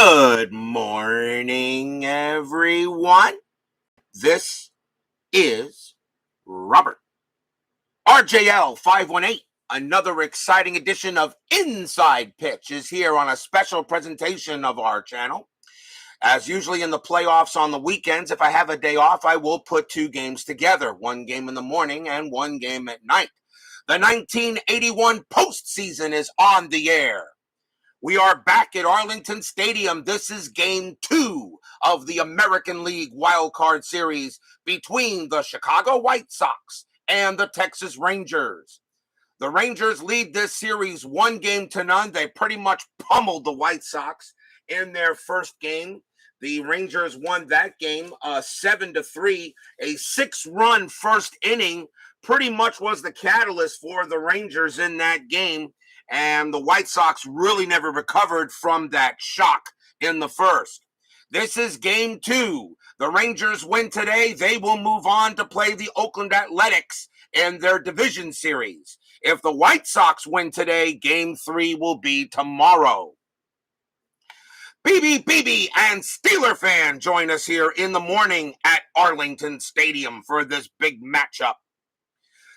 Good morning, everyone. This is Robert. RJL 518. Another exciting edition of Inside Pitch is here on a special presentation of our channel. As usually in the playoffs on the weekends, if I have a day off, I will put two games together, one game in the morning and one game at night. The 1981 postseason is on the air. We are back at Arlington Stadium. This is game 2 of the American League Wild Card Series between the Chicago White Sox and the Texas Rangers. The Rangers lead this series 1-0. They pretty much pummeled the White Sox in their first game. The Rangers won that game 7-3. A 6-run first inning pretty much was the catalyst for the Rangers in that game. And the White Sox really never recovered from that shock in the first. This is game 2. The Rangers win today. They will move on to play the Oakland Athletics in their division series. If the White Sox win today, game 3 will be tomorrow. BB and Steeler fan join us here in the morning at Arlington Stadium for this big matchup.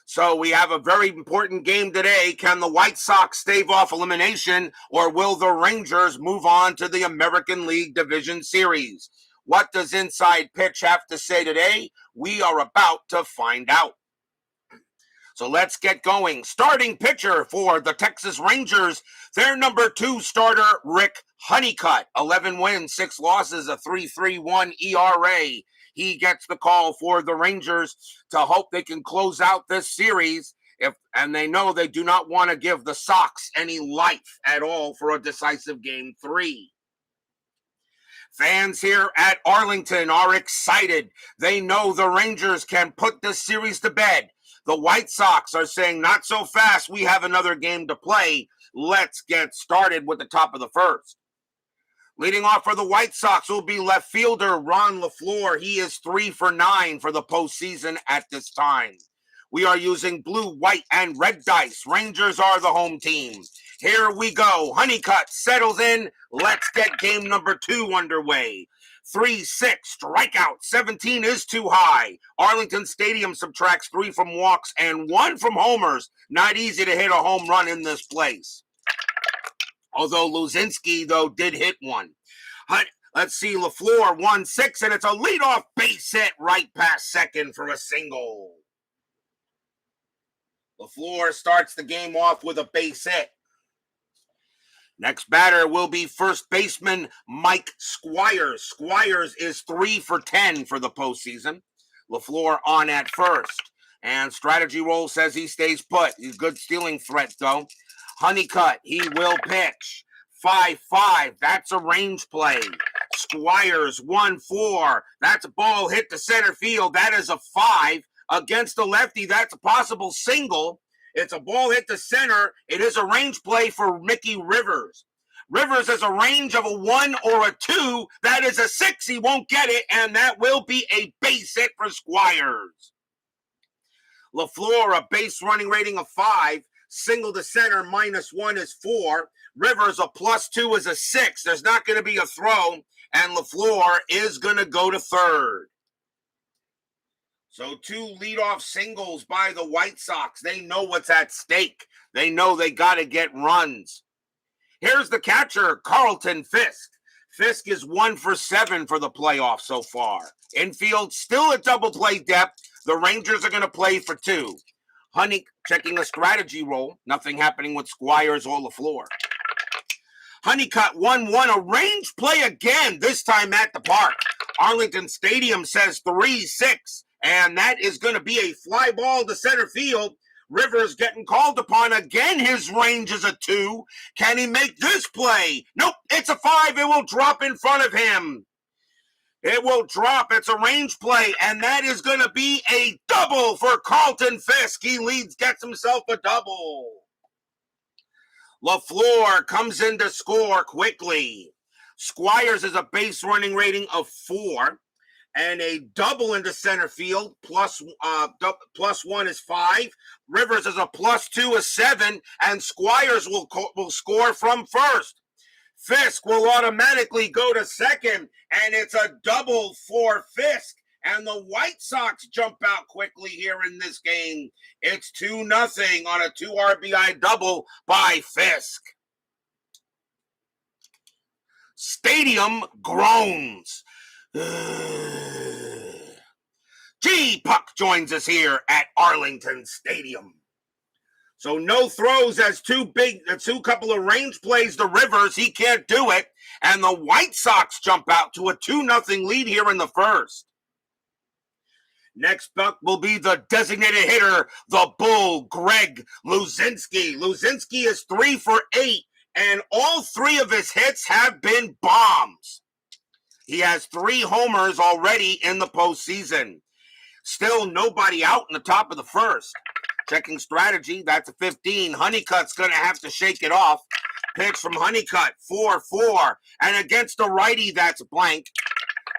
So we have a very important game today. Can the White Sox stave off elimination, or will the Rangers move on to the American League Division Series? What does Inside Pitch have to say today? We are about to find out. So let's get going. Starting pitcher for the Texas Rangers, their number 2 starter, Rick Honeycutt. 11 wins, 6 losses, a 3.31 ERA. He gets the call for the Rangers to hope they can close out this series. And they know they do not want to give the Sox any life at all for a decisive game 3. Fans here at Arlington are excited. They know the Rangers can put this series to bed. The White Sox are saying, not so fast. We have another game to play. Let's get started with the top of the first. Leading off for the White Sox will be left fielder Ron LaFleur. He is 3 for 9 for the postseason at this time. We are using blue, white, and red dice. Rangers are the home team. Here we go. Honeycutt settles in. Let's get game number 2 underway. 3-6, strikeout. 17 is too high. Arlington Stadium subtracts 3 from walks and 1 from homers. Not easy to hit a home run in this place. Although Lucinski, though, did hit one. Let's see, LaFleur 1-6, and it's a leadoff base hit right past second for a single. LaFleur starts the game off with a base hit. Next batter will be first baseman Mike Squires. Squires is 3 for 10 for the postseason. LaFleur on at first. And strategy roll says he stays put. He's a good stealing threat, though. Honeycutt, he will pitch. 5-5, that's a range play. Squires, 1-4, that's a ball hit to center field. That is a 5. Against the lefty, that's a possible single. It's a ball hit to center. It is a range play for Mickey Rivers. Rivers has a range of a 1 or a 2. That is a 6. He won't get it, and that will be a base hit for Squires. LaFleur, a base running rating of 5. Single to center, -1 is 4. Rivers, a +2 is a 6. There's not going to be a throw, and LaFleur is going to go to third. So 2 leadoff singles by the White Sox. They know what's at stake. They know they got to get runs. Here's the catcher, Carlton Fisk. Fisk is 1 for 7 for the playoffs so far. Infield still at double play depth. The Rangers are going to play for 2. Honey checking a strategy roll. Nothing happening with Squires or LaFleur. Honeycutt 1-1, a range play again, this time at the park. Arlington Stadium says 3-6, and that is going to be a fly ball to center field. Rivers getting called upon again. His range is a 2. Can he make this play? Nope, it's a 5. It will drop in front of him. It will drop. It's a range play, and that is going to be a double for Carlton Fisk. He gets himself a double. LaFleur comes in to score quickly. Squires is a base running rating of 4, and a double into center field. +1 is 5. Rivers is a +2 is 7, and Squires will score from first. Fisk will automatically go to second, and it's a double for Fisk. And the White Sox jump out quickly here in this game. It's 2-0 on a 2 RBI double by Fisk. Stadium groans. G-Puck joins us here at Arlington Stadium. So no throws as two couple of range plays to Rivers. He can't do it. And the White Sox jump out to a 2-0 lead here in the first. Next up will be the designated hitter, the Bull, Greg Lucinski. Lucinski is 3 for 8, and all 3 of his hits have been bombs. He has 3 homers already in the postseason. Still nobody out in the top of the first. Checking strategy, that's a 15. Honeycutt's going to have to shake it off. Pitch from Honeycutt, 4-4. And against a righty, that's blank.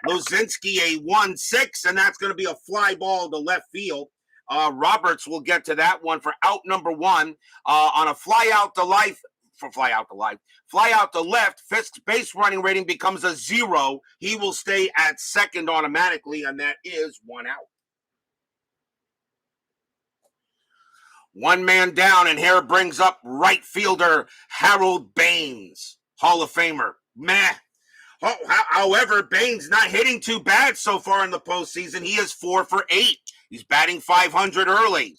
Lucinski, a 1-6, and that's going to be a fly ball to left field. Roberts will get to that one for out number 1 on a fly out to left. Fisk's base running rating becomes a 0. He will stay at second automatically, and that is 1 out. 1 man down, and here brings up right fielder Harold Baines, Hall of Famer. Meh. However, Baines not hitting too bad so far in the postseason. He is 4 for 8. He's batting .500 early.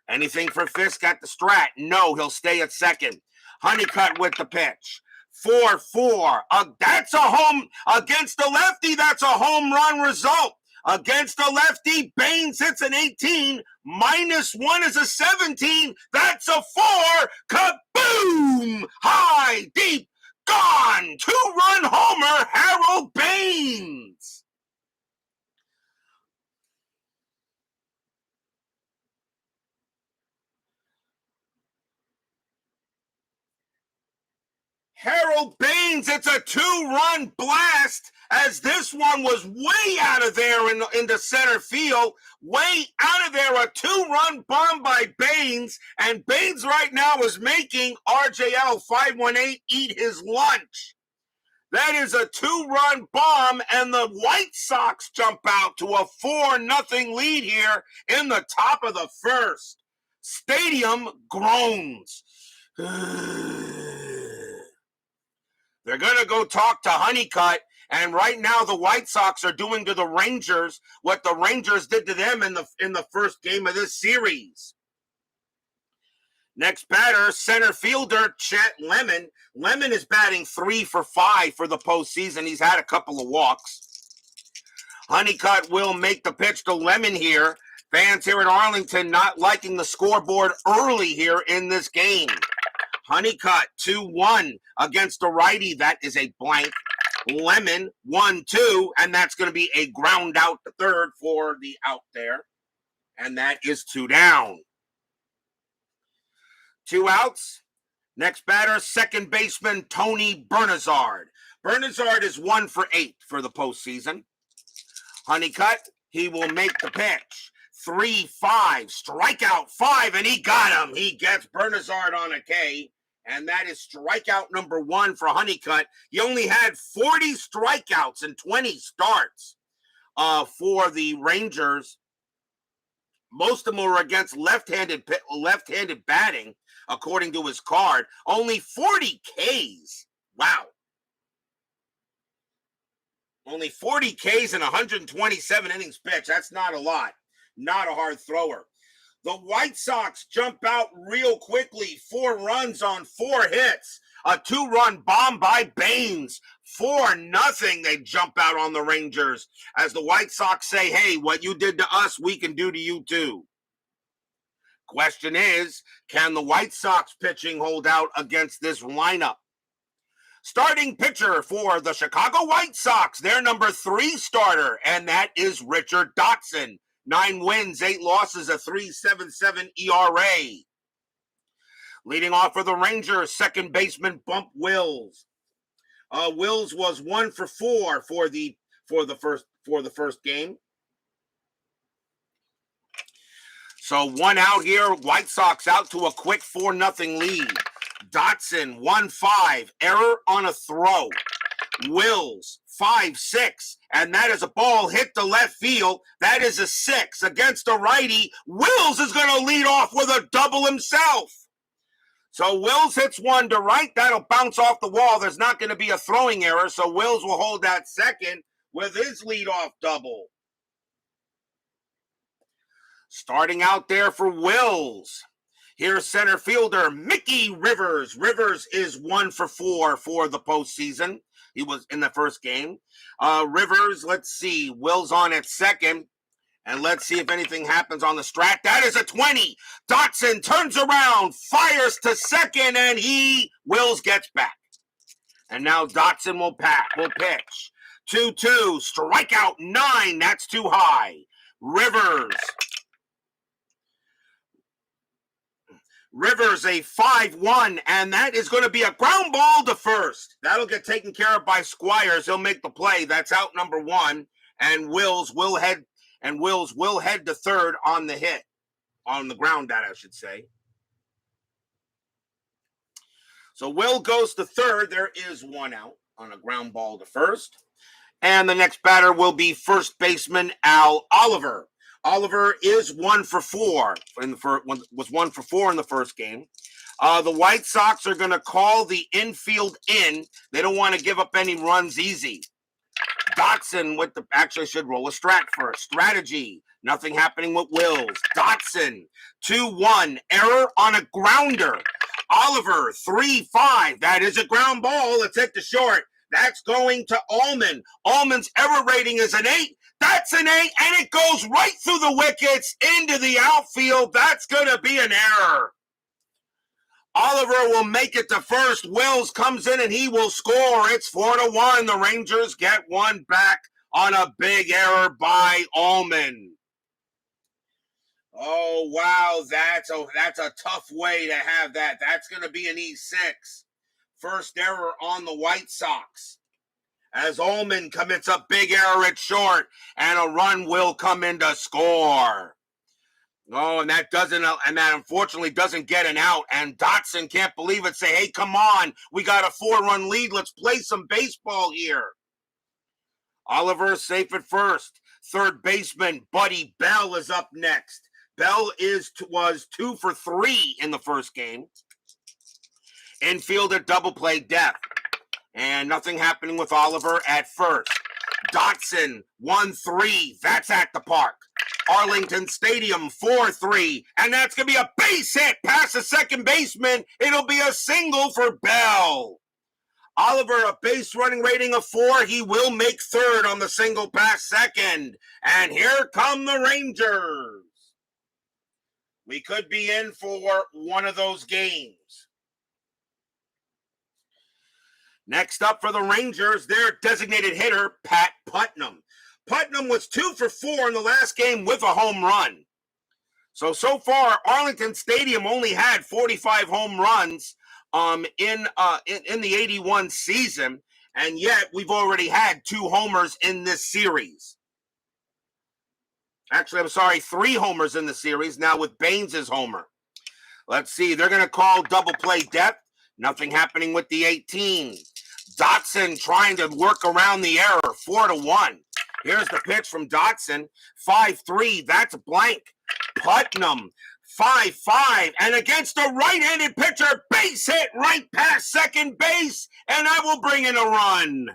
Anything for Fisk at the strat? No, he'll stay at second. Honeycutt with the pitch. 4-4. That's a home against the lefty. That's a home run result. Against the lefty, Baines hits an 18. -1 is a 17. That's a 4. Kaboom! High, deep, gone. 2-run homer, Harold Baines. Harold Baines, it's a 2-run blast, as this one was way out of there in the center field. Way out of there, a 2-run bomb by Baines, and Baines right now is making RJL 518 eat his lunch. That is a 2-run bomb, and the White Sox jump out to a 4-0 lead here in the top of the first. Stadium groans. They're going to go talk to Honeycutt, and right now the White Sox are doing to the Rangers what the Rangers did to them in the first game of this series. Next batter, center fielder Chet Lemon. Lemon is batting 3 for 5 for the postseason. He's had a couple of walks. Honeycutt will make the pitch to Lemon here. Fans here at Arlington not liking the scoreboard early here in this game. Honeycutt, 2-1 against a righty. That is a blank. Lemon, 1-2, and that's going to be a ground out to third for the out there. And that is 2 down. 2 outs. Next batter, second baseman Tony Bernazzard. Bernazzard is 1 for 8 for the postseason. Honeycutt, he will make the pitch. 3-5, strikeout 5, and he got him. He gets Bernazzard on a K, and that is strikeout number 1 for Honeycutt. He only had 40 strikeouts and 20 starts for the Rangers. Most of them were against left-handed batting, according to his card. Only 40 Ks. Wow. Only 40 Ks and 127 innings pitched. That's not a lot. Not a hard thrower. The White Sox jump out real quickly. 4 runs on 4 hits. A 2-run bomb by Baines. 4-0. They jump out on the Rangers as the White Sox say, hey, what you did to us, we can do to you too. Question is, can the White Sox pitching hold out against this lineup? Starting pitcher for the Chicago White Sox, their number 3 starter, and that is Richard Dotson. 9 wins, 8 losses, a 3.77 ERA. Leading off for the Rangers, second baseman Bump Wills. Wills was 1 for 4 for the first game. So 1 out here, White Sox out to a quick 4-0 lead. Dotson, 1-5, error on a throw. Wills, 5-6, and that is a ball hit to left field. That is a 6 against a righty. Wills is going to lead off with a double himself. So Wills hits one to right. That'll bounce off the wall. There's not going to be a throwing error, so Wills will hold that second with his leadoff double. Starting out there for Wills, here's center fielder Mickey Rivers. Rivers is 1-for-4 for the postseason. He was in the first game. Rivers, let's see, Wills on at second. And let's see if anything happens on the strat. That is a 20. Dotson turns around, fires to second, and Wills gets back. And now Dotson will pitch. 2-2, strikeout 9. That's too high. Rivers a 5-1, and that is going to be a ground ball to first. That'll get taken care of by Squires. He'll make the play. That's out number 1, and Wills will head to third on the hit, on the ground that I should say. So Will goes to third. There is one out on a ground ball to first. And the next batter will be first baseman Al Oliver. Oliver is 1-for-4 was 1-for-4 in the first game. The White Sox are going to call the infield in. They don't want to give up any runs easy. Dotson actually should roll a strat first. Strategy. Nothing happening with Wills. Dotson, 2-1. Error on a grounder. Oliver, 3-5. That is a ground ball. Let's hit the short. That's going to Ullman. Ullman's error rating is an 8. That's an 8, and it goes right through the wickets into the outfield. That's going to be an error. Oliver will make it to first. Wills comes in and he will score. It's 4-1. The Rangers get one back on a big error by Ullman. Oh, wow. That's a tough way to have that. That's going to be an E6. First error on the White Sox. As Ullman commits a big error at short, and a run will come in to score. Oh, and that unfortunately doesn't get an out. And Dotson can't believe it. Say, hey, come on. We got a 4-run lead. Let's play some baseball here. Oliver is safe at first. Third baseman Buddy Bell is up next. Bell was 2-for-3 in the first game. Infielder double play death. And nothing happening with Oliver at first. Dotson, 1-3. That's at the park. Arlington Stadium, 4-3. And that's going to be a base hit past the second baseman. It'll be a single for Bell. Oliver, a base running rating of 4. He will make third on the single past second. And here come the Rangers. We could be in for one of those games. Next up for the Rangers, their designated hitter, Pat Putnam. Putnam was 2-for-4 in the last game with a home run. So far, Arlington Stadium only had 45 home runs in the 81 season, and yet we've already had 2 homers in this series. Actually, I'm sorry, 3 homers in the series, now with Baines' homer. Let's see, they're going to call double play depth. Nothing happening with the 18. Dotson trying to work around the error, 4-1. Here's the pitch from Dotson, 5-3. That's blank. Putnam, 5-5. And against a right-handed pitcher, base hit right past second base, and that will bring in a run.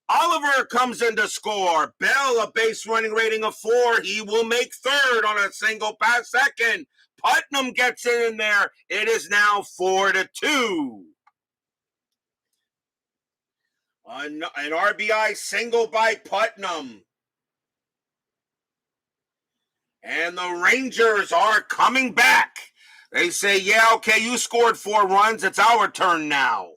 Oliver comes in to score. Bell, a base running rating of 4. He will make third on a single past second. Putnam gets in there. It is now 4-2. An RBI single by Putnam. And the Rangers are coming back. They say, yeah, okay, you scored 4 runs. It's our turn now.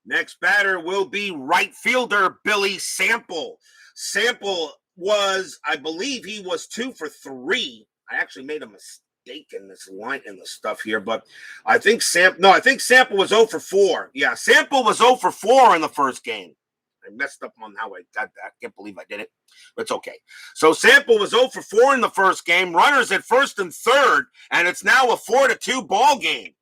Next batter will be right fielder Billy Sample. Sample was, I believe he was 2-for-3. I actually made a mistake in this line in the stuff here, but I think Sample was 0-for-4. Yeah, Sample was 0-for-4 in the first game. I messed up on how I got that. Can't believe I did it, but it's okay. So Sample was 0-for-4 in the first game. Runners at first and third, and it's now a 4-2 ball game.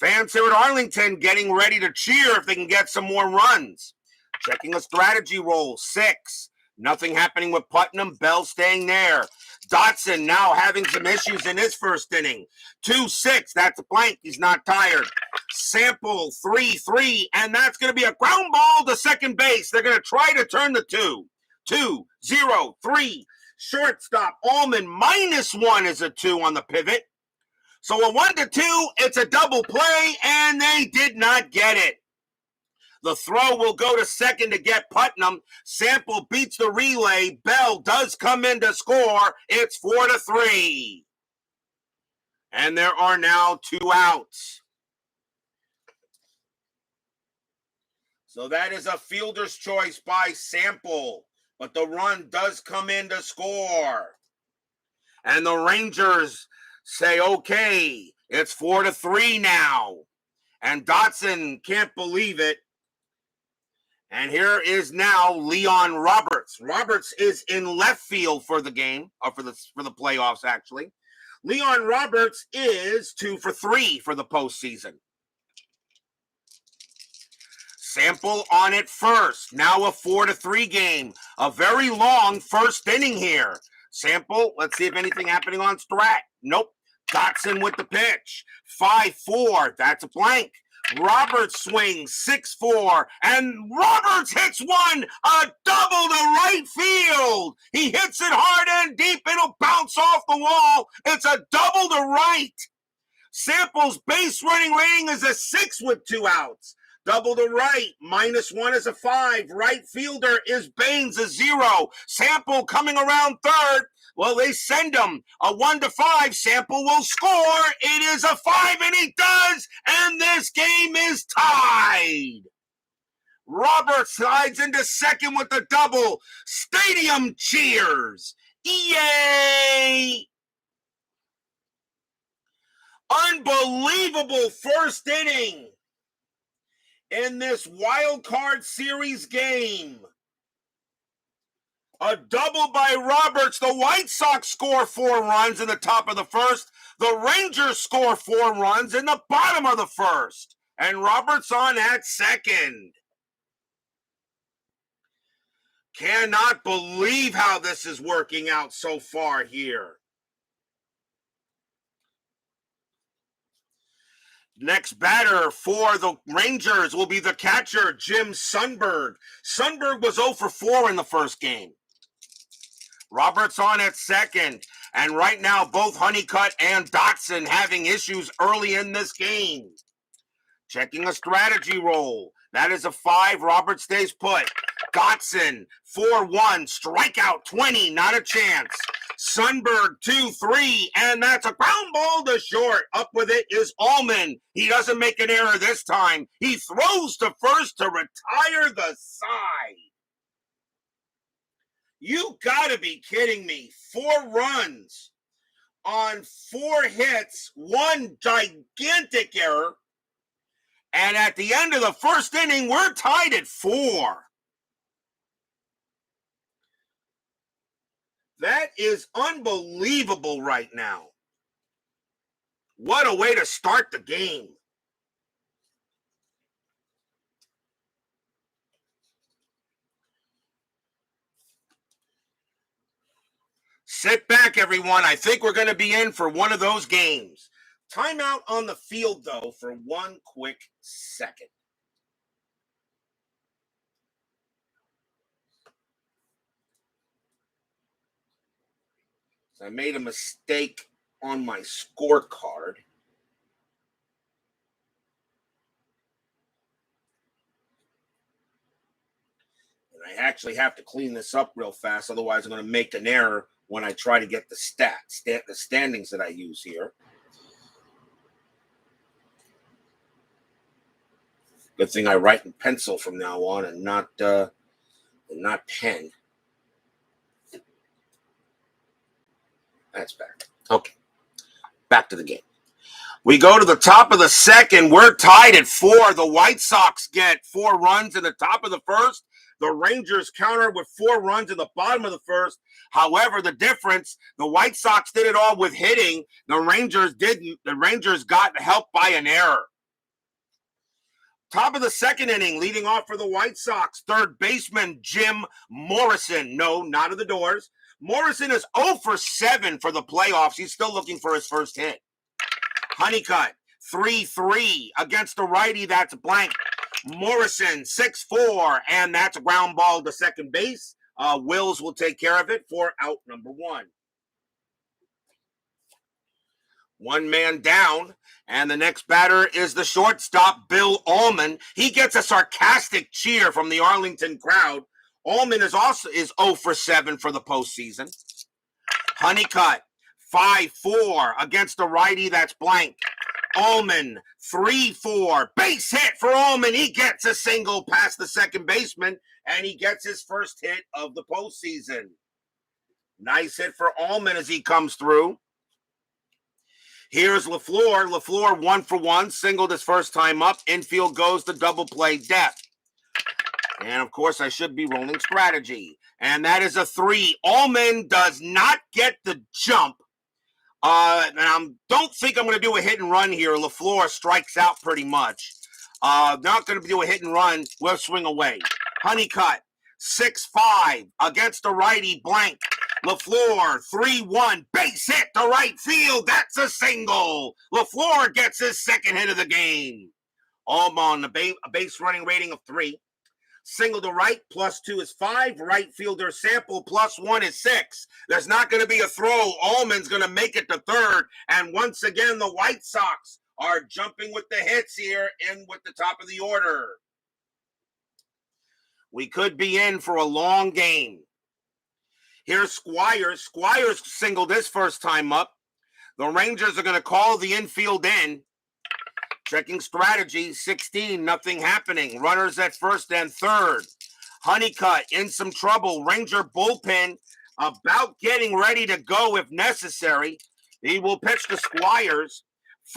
Fans here at Arlington getting ready to cheer if they can get some more runs. Checking a strategy roll, 6. Nothing happening with Putnam. Bell staying there. Dotson now having some issues in his first inning. 2-6. That's a blank. He's not tired. Sample 3-3. And that's going to be a ground ball to second base. They're going to try to turn the 2-0-3. Shortstop Allman -1 is a 2 on the pivot. So a 1-2, it's a double play, and they did not get it. The throw will go to second to get Putnam. Sample beats the relay. Bell does come in to score. It's 4-3. And there are now 2 outs. So that is a fielder's choice by Sample. But the run does come in to score. And the Rangers say, okay, it's 4-3 now. And Dotson can't believe it. And here is now Leon Roberts. Roberts is in left field for the game, or for the playoffs, actually. Leon Roberts is 2 for 3 for the postseason. Sample on it first. Now a 4-3 game. A very long first inning here. Sample, let's see if anything happening on Strat. Nope. Dotson with the pitch. 5-4. That's a blank. Roberts swings 6-4, and Roberts hits one, a double to right field. He hits it hard and deep. It'll bounce off the wall. It's a double to right. Sample's base running rating is a 6 with 2 outs. Double to right, -1 is a 5. Right fielder is Baines, a 0. Sample coming around third. Well, they send him a 1-5. Sample will score. It is a 5, and he does. And this game is tied. Roberts slides into second with a double. Stadium cheers. Yay! Unbelievable first inning in this wild card series game. A double by Roberts. The White Sox score 4 runs in the top of the first. The Rangers score 4 runs in the bottom of the first. And Roberts on at second. Cannot believe how this is working out so far here. Next batter for the Rangers will be the catcher, Jim Sundberg. Sundberg was 0 for 4 in the first game. Roberts on at second. And right now, both Honeycutt and Dotson having issues early in this game. Checking a strategy roll. That is a 5. Roberts stays put. Dotson, 4-1. Strikeout 20. Not a chance. Sundberg, 2-3. And that's a ground ball to short. Up with it is Allman. He doesn't make an error this time. He throws to first to retire the side. You gotta be kidding me. 4 runs on 4 hits, 1 gigantic error. And at the end of the first inning, we're tied at 4. That is unbelievable right now. What a way to start the game. Sit back, everyone. I think we're going to be in for one of those games. Timeout on the field, though, for 1 quick second. So I made a mistake on my scorecard. And I actually have to clean this up real fast, otherwise I'm going to make an error when I try to get the the standings that I use here. Good thing I write in pencil from now on and not pen. That's better. Okay, back to the game. We go to the top of the second. We're tied at 4. The White Sox get 4 runs in the top of the first. The Rangers counter with 4 runs in the bottom of the first. However, the difference, the White Sox did it all with hitting. The Rangers didn't. The Rangers got helped by an error. Top of the second inning, leading off for the White Sox, third baseman Jim Morrison. No, not of the Doors. Morrison is 0 for 7 for the playoffs. He's still looking for his first hit. Honeycutt, 3-3 against the righty. That's blank. Morrison, 6-4, and that's a ground ball to second base. Wills will take care of it for out number 1. One man down, and the next batter is the shortstop, Bill Allman. He gets a sarcastic cheer from the Arlington crowd. Allman is 0 for 7 for the postseason. Honeycutt, 5-4 against the righty. That's blank. Allman, 3-4. Base hit for Allman. He gets a single past the second baseman, and he gets his first hit of the postseason. Nice hit for Allman as he comes through. Here's LaFleur. LaFleur 1 for 1, singled his first time up. Infield goes to double play depth. And, of course, I should be rolling strategy. And that is a 3. Allman does not get the jump. And I don't think I'm going to do a hit and run here. LaFleur strikes out pretty much. Not going to do a hit and run. We'll swing away. Honeycutt, 6-5 against the righty, blank. LaFleur, 3-1, base hit to right field. That's a single. LaFleur gets his second hit of the game. Allman, a base running rating of 3. Single to right, +2 is 5. Right fielder Sample, +1 is 6. There's not going to be a throw. Allman's going to make it to third. And once again, the White Sox are jumping with the hits here in with the top of the order. We could be in for a long game. Here's Squires. Squires singled his first time up. The Rangers are going to call the infield in. Checking strategy, 16, nothing happening. Runners at first and third. Honeycutt in some trouble. Ranger bullpen about getting ready to go if necessary. He will pitch to Squires.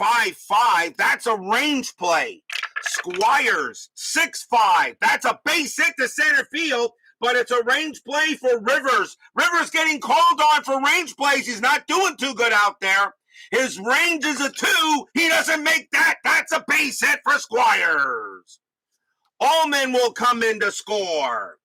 5-5, that's a range play. Squires, 6-5, that's a base hit to center field, but it's a range play for Rivers. Rivers getting called on for range plays. He's not doing too good out there. His range is a 2. He doesn't make that. That's a base hit for Squires. Allman will come in to score.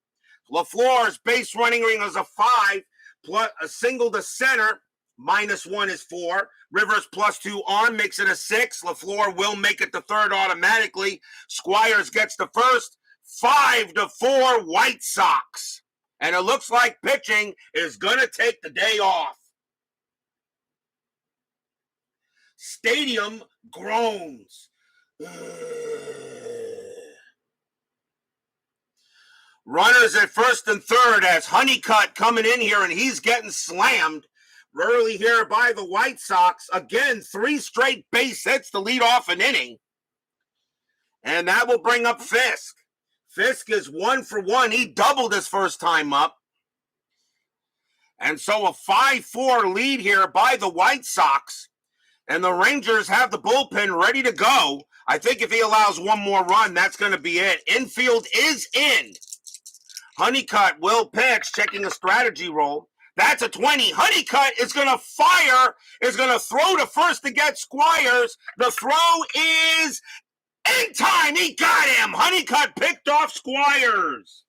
LaFleur's base running ring is a 5, plus a single to center. -1 is 4. Rivers +2 on makes it a 6. LaFleur will make it to third automatically. Squires gets the first. 5-4 White Sox. And it looks like pitching is going to take the day off. Stadium groans. Runners at first and third as Honeycutt coming in here, and he's getting slammed early here by the White Sox. Again, 3 straight base hits to lead off an inning. And that will bring up Fisk. Fisk is 1 for 1. He doubled his first time up. And so a 5-4 lead here by the White Sox. And the Rangers have the bullpen ready to go. I think if he allows one more run, that's going to be it. Infield is in. Honeycutt will pitch, checking a strategy roll. That's a 20. Honeycutt is going to fire, is going to throw to first to get Squires. The throw is in time. He got him. Honeycutt picked off Squires.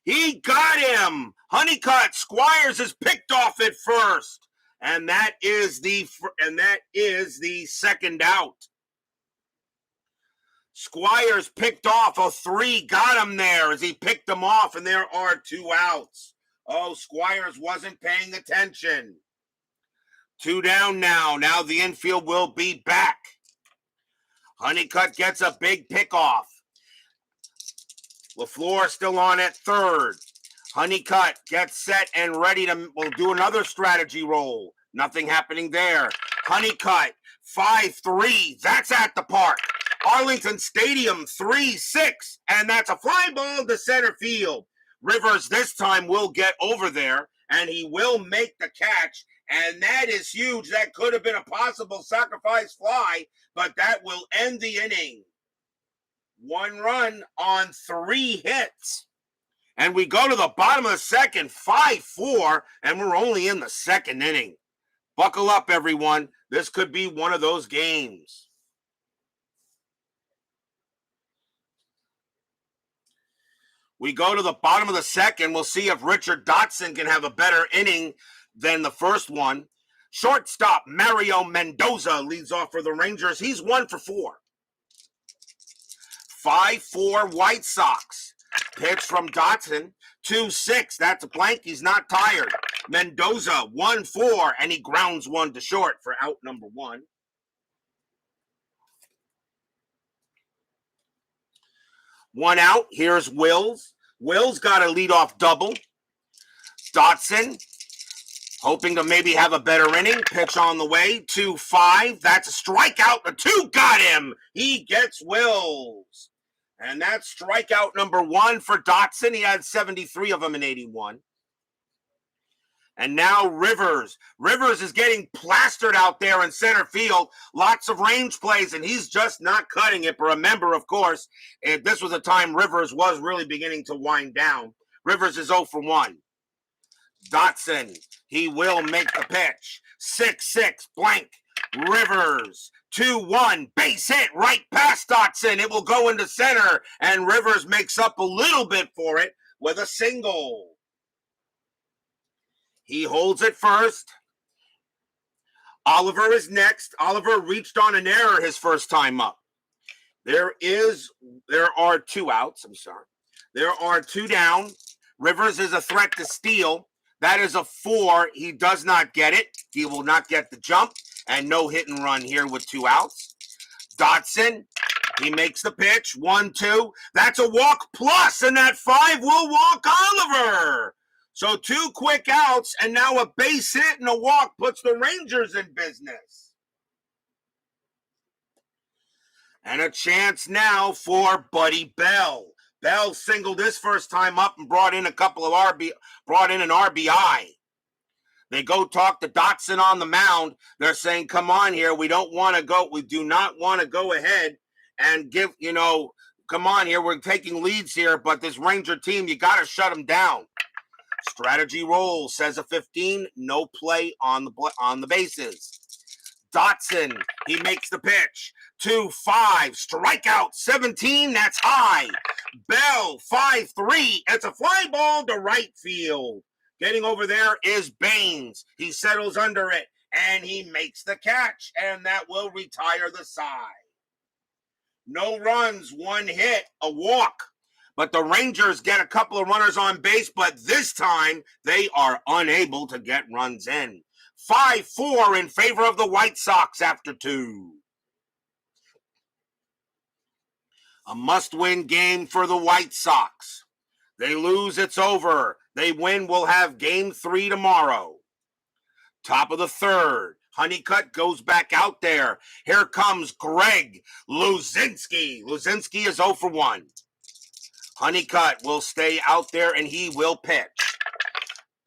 He got him. Honeycutt, Squires is picked off at first. And that is the second out. Squires picked off a 3, got him there as he picked him off, and there are 2 outs. Oh, Squires wasn't paying attention. 2 down now. Now the infield will be back. Honeycutt gets a big pickoff. LaFleur still on at third. Honeycutt gets set and ready to will do another strategy roll. Nothing happening there. Honeycutt, 5-3. That's at the park. Arlington Stadium, 3-6. And that's a fly ball to center field. Rivers this time will get over there, and he will make the catch. And that is huge. That could have been a possible sacrifice fly, but that will end the inning. 1 run on 3 hits. And we go to the bottom of the second, 5-4, and we're only in the second inning. Buckle up, everyone. This could be one of those games. We go to the bottom of the second. We'll see if Richard Dotson can have a better inning than the first one. Shortstop Mario Mendoza leads off for the Rangers. He's 1 for 4. 5-4 White Sox. Pitch from Dotson. 2-6. That's a blank. He's not tired. Mendoza 1-4, and he grounds one to short for out number 1. One out. Here's Wills. Wills got a leadoff double. Dotson hoping to maybe have a better inning. Pitch on the way. 2-5. That's a strikeout. The 2 got him. He gets Wills. And that's strikeout number 1 for Dotson. He had 73 of them in 81. And now Rivers. Rivers is getting plastered out there in center field. Lots of range plays, and he's just not cutting it. But remember, of course, this was a time Rivers was really beginning to wind down. Rivers is 0 for 1. Dotson, he will make the pitch. 6-6, blank. Rivers, 2-1, base hit right past Dotson. It will go into center, and Rivers makes up a little bit for it with a single. He holds it first. Oliver is next. Oliver reached on an error his first time up. There are 2 outs. I'm sorry. There are 2 down. Rivers is a threat to steal. That is a 4. He does not get it. He will not get the jump. And no hit and run here with 2 outs. Dotson, he makes the pitch. 1-2. That's a walk plus, and that 5 will walk Oliver. So 2 quick outs, and now a base hit and a walk puts the Rangers in business. And a chance now for Buddy Bell. Bell singled his first time up and brought in an RBI. They go talk to Dotson on the mound. They're saying, come on here. We don't want to go. We do not want to go ahead and give, come on here. We're taking leads here, but this Ranger team, you got to shut them down. Strategy roll, says a 15. No play on the bases. Dotson, he makes the pitch. 2-5, strikeout 17. That's high. Bell 5-3. It's a fly ball to right field. Getting over there is Baines. He settles under it, and he makes the catch, and that will retire the side. No runs, 1 hit, a walk. But the Rangers get a couple of runners on base, but this time they are unable to get runs in. 5-4 in favor of the White Sox after 2. A must-win game for the White Sox. They lose, it's over. They win, we'll have game 3 tomorrow. Top of the 3rd. Honeycutt goes back out there. Here comes Greg Lucinski. Lucinski is 0 for 1. Honeycutt will stay out there, and he will pitch.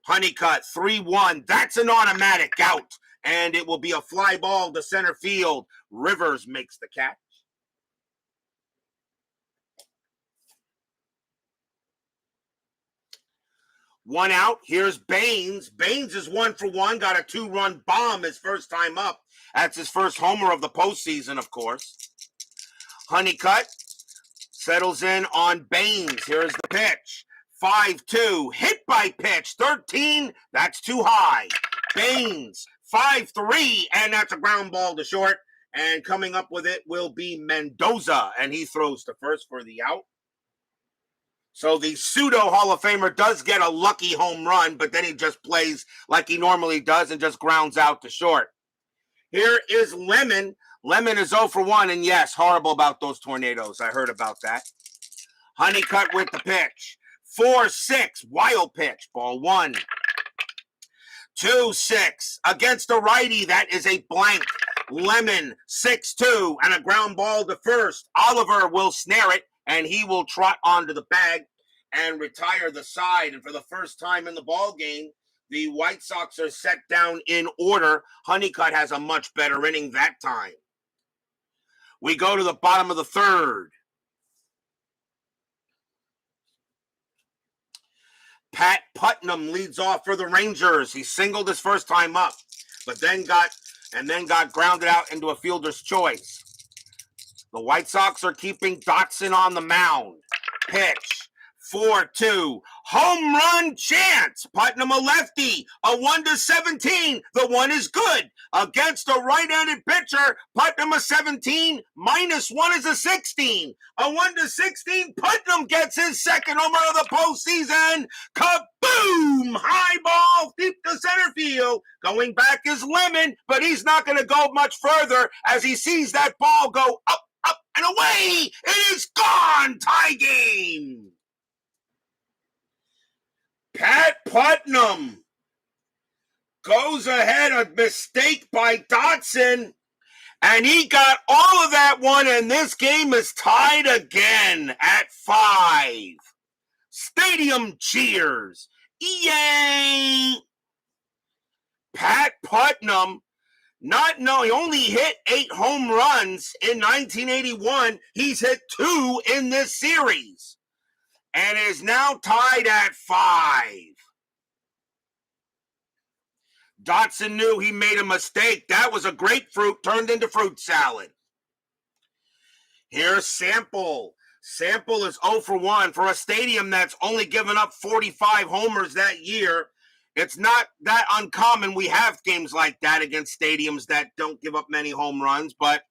Honeycutt, 3-1. That's an automatic out, and it will be a fly ball to center field. Rivers makes the catch. One out. Here's Baines. Baines is 1 for 1. Got a 2-run bomb his first time up. That's his first homer of the postseason, of course. Honeycutt settles in on Baines. Here's the pitch. 5-2. Hit by pitch. 13. That's too high. Baines. 5-3. And that's a ground ball to short. And coming up with it will be Mendoza. And he throws to first for the out. So the pseudo Hall of Famer does get a lucky home run, but then he just plays like he normally does and just grounds out to short. Here is Lemon. Lemon is 0 for 1, and yes, horrible about those tornadoes. I heard about that. Honeycutt with the pitch. 4-6, wild pitch, ball 1. 2-6, against a righty, that is a blank. Lemon, 6-2, and a ground ball to first. Oliver will snare it, and he will trot onto the bag and retire the side. And for the first time in the ball game, the White Sox are set down in order. Honeycutt has a much better inning that time. We go to the bottom of the 3rd. Pat Putnam leads off for the Rangers. He singled his first time up, but then got grounded out into a fielder's choice. The White Sox are keeping Dotson on the mound. Pitch. 4-2. Home run chance. Putnam a lefty. A 1-17. The one is good. Against a right-handed pitcher, Putnam a 17. -1 is a 16. A 1-16. Putnam gets his second homer of the postseason. Kaboom! High ball deep to center field. Going back is Lemon, but he's not going to go much further as he sees that ball go up, up, and away. It is gone. Tie game. Pat Putnam goes ahead, a mistake by Dotson, and he got all of that one, and this game is tied again at 5. Stadium cheers. Yay! Pat Putnam, he only hit 8 home runs in 1981. He's hit 2 in this series and is now tied at 5. Dotson knew he made a mistake. That was a grapefruit turned into fruit salad. Here's Sample. Sample is 0 for 1 for a stadium that's only given up 45 homers that year. It's not that uncommon. We have games like that against stadiums that don't give up many home runs, but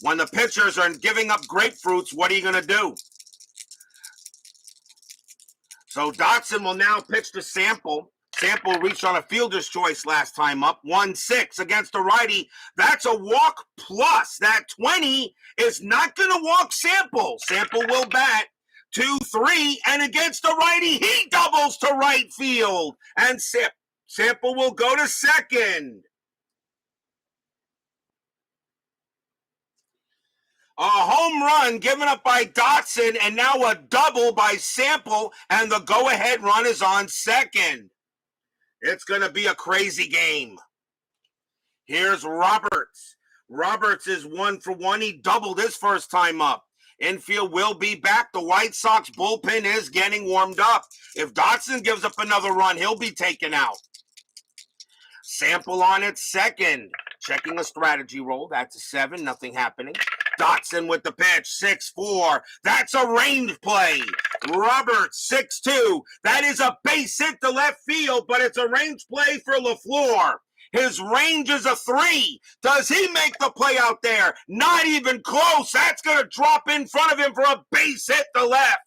when the pitchers are giving up grapefruits, what are you going to do? So Dotson will now pitch to Sample. Sample reached on a fielder's choice last time up. 1-6 against a righty. That's a walk plus. That 20 is not going to walk Sample. Sample will bat 2-3, and against a righty, he doubles to right field. And Sample will go to second. A home run given up by Dotson, and now a double by Sample, and the go-ahead run is on second. It's going to be a crazy game. Here's Roberts. Roberts is 1 for 1. He doubled his first time up. Infield will be back. The White Sox bullpen is getting warmed up. If Dotson gives up another run, he'll be taken out. Sample on at second. Checking a strategy roll. That's a 7. Nothing happening. Dotson with the pitch, 6-4. That's a range play. Roberts, 6-2. That is a base hit to left field, but it's a range play for LaFleur. His range is a 3. Does he make the play out there? Not even close. That's going to drop in front of him for a base hit to left.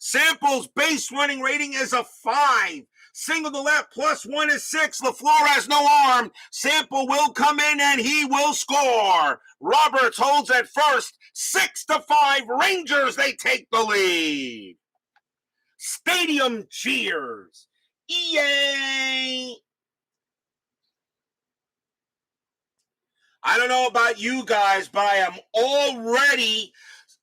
Sample's base running rating is a 5. Single to left, +1 is 6. LaFleur has no arm. Sample will come in and he will score. Roberts holds at first. 6-5 Rangers. They take the lead. Stadium cheers. Yay! I don't know about you guys, but I am already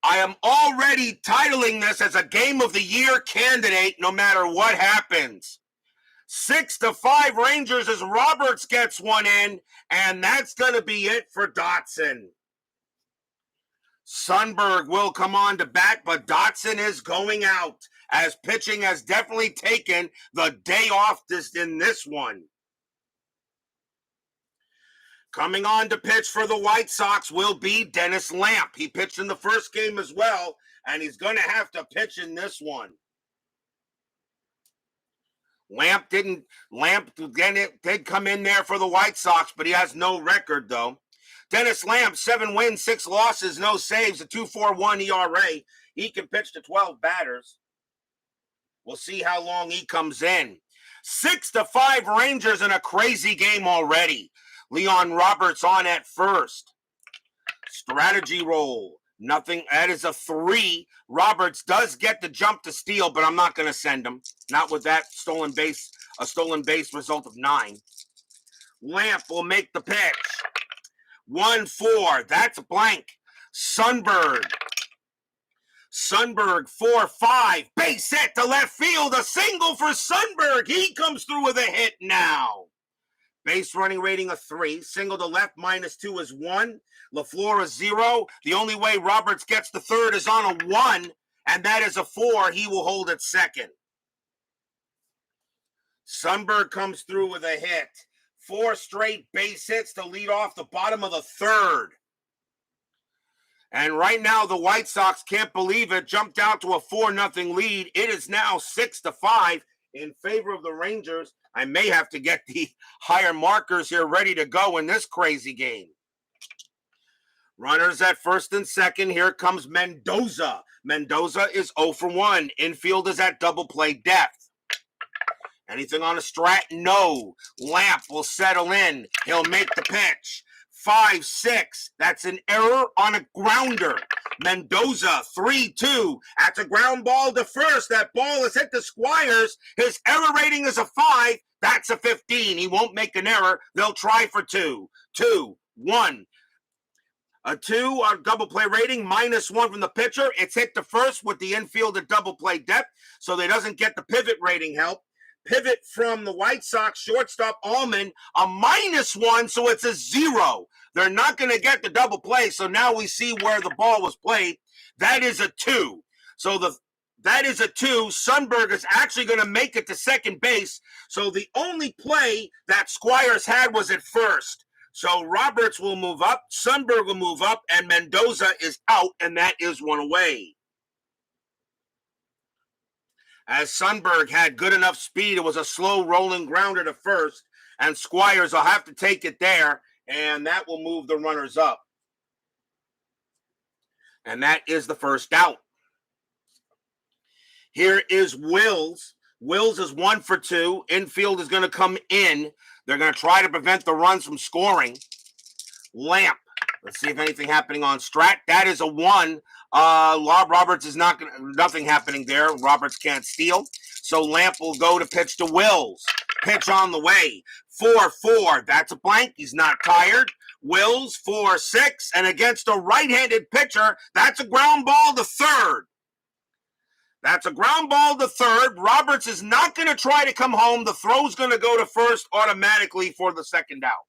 titling this as a Game of the Year candidate no matter what happens. 6-5 Rangers as Roberts gets one in, and that's going to be it for Dotson. Sundberg will come on to bat, but Dotson is going out as pitching has definitely taken the day off in this one. Coming on to pitch for the White Sox will be Dennis Lamp. He pitched in the first game as well, and he's going to have to pitch in this one. Lamp did come in there for the White Sox, but he has no record, though. Dennis Lamp, 7 wins, 6 losses, no saves, a 2.41 ERA. He can pitch to 12 batters. We'll see how long he comes in. 6-5 Rangers in a crazy game already. Leon Roberts on at first. Strategy roll. Nothing. That is a 3. Roberts does get the jump to steal, but I'm not going to send him. Not with that stolen base result of 9. Lamp will make the pitch. 1-4. That's a blank. Sundberg, 4-5. Base hit to left field. A single for Sundberg. He comes through with a hit now. Base running rating of 3. Single to left, -2 is 1. LaFleur is 0. The only way Roberts gets the third is on a 1, and that is a 4. He will hold at second. Sundberg comes through with a hit. 4 straight base hits to lead off the bottom of the third. And right now, the White Sox can't believe it. Jumped out to a 4-0 lead. It is now 6-5 in favor of the Rangers. I may have to get the higher markers here ready to go in this crazy game. Runners at first and second. Here comes Mendoza. Mendoza is 0 for 1. Infield is at double play depth. Anything on a strat? No. Lamp will settle in. He'll make the pitch. 5-6. That's an error on a grounder. Mendoza, 3-2. That's a ground ball to first. That ball is hit to Squires. His error rating is a 5. That's a 15. He won't make an error. They'll try for 2. 2-1. A 2 on double play rating, -1 from the pitcher. It's hit to first with the infield at double play depth, so they doesn't get the pivot rating help. Pivot from the White Sox shortstop Allman, a -1, so it's a 0. They're not going to get the double play, so now we see where the ball was played. That is a 2. So that is a 2. Sundberg is actually going to make it to second base, so the only play that Squires had was at first. So Roberts will move up, Sundberg will move up, and Mendoza is out, and that is 1 away. As Sundberg had good enough speed, it was a slow rolling grounder to first, and Squires will have to take it there, and that will move the runners up. And that is the first out. Here is Wills. Wills is 1 for 2. Infield is going to come in. They're going to try to prevent the runs from scoring. Lamp. Let's see if anything happening on strat. That is a 1. Roberts is nothing happening there. Roberts can't steal. So Lamp will go to pitch to Wills. Pitch on the way. 4-4. That's a blank. He's not tired. Wills, 4-6. And against a right-handed pitcher, that's a ground ball to third. That's a ground ball to third. Roberts is not going to try to come home. The throw's going to go to first automatically for the second out.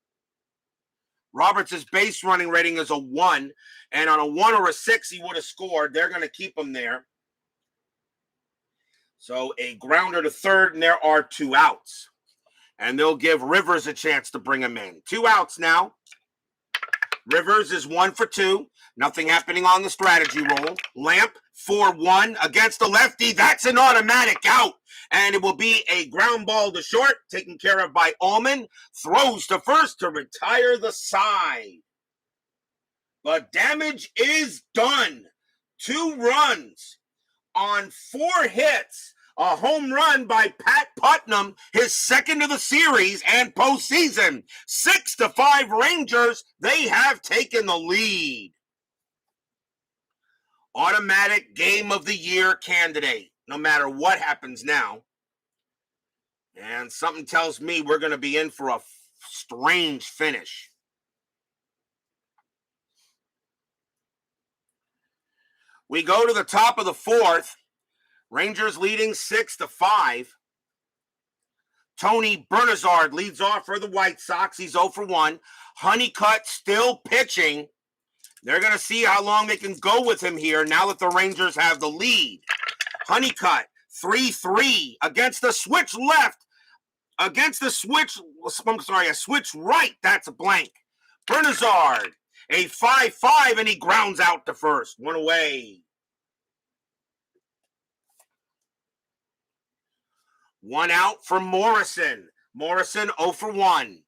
Roberts' base running rating is a 1, and on a 1 or a 6, he would have scored. They're going to keep him there. So a grounder to third, and there are 2 outs. And they'll give Rivers a chance to bring him in. 2 outs now. Rivers is 1 for 2. Nothing happening on the strategy roll. Lamp, 4-1 against the lefty. That's an automatic out. And it will be a ground ball to short, taken care of by Allman. Throws to first to retire the side. But damage is done. 2 runs on 4 hits. A home run by Pat Putnam, his second of the series and postseason. 6-5 Rangers. They have taken the lead. Automatic Game of the Year candidate, no matter what happens now. And something tells me we're going to be in for a strange finish. We go to the top of the 4th. Rangers leading 6-5. Tony Bernazzard leads off for the White Sox. He's 0 for 1. Honeycutt still pitching. They're going to see how long they can go with him here now that the Rangers have the lead. Honeycutt, 3-3 against the switch left. Against the switch, a switch right. That's a blank. Bernazzard, a 5-5, and he grounds out to first. 1 away. 1 out for Morrison. Morrison 0 for 1.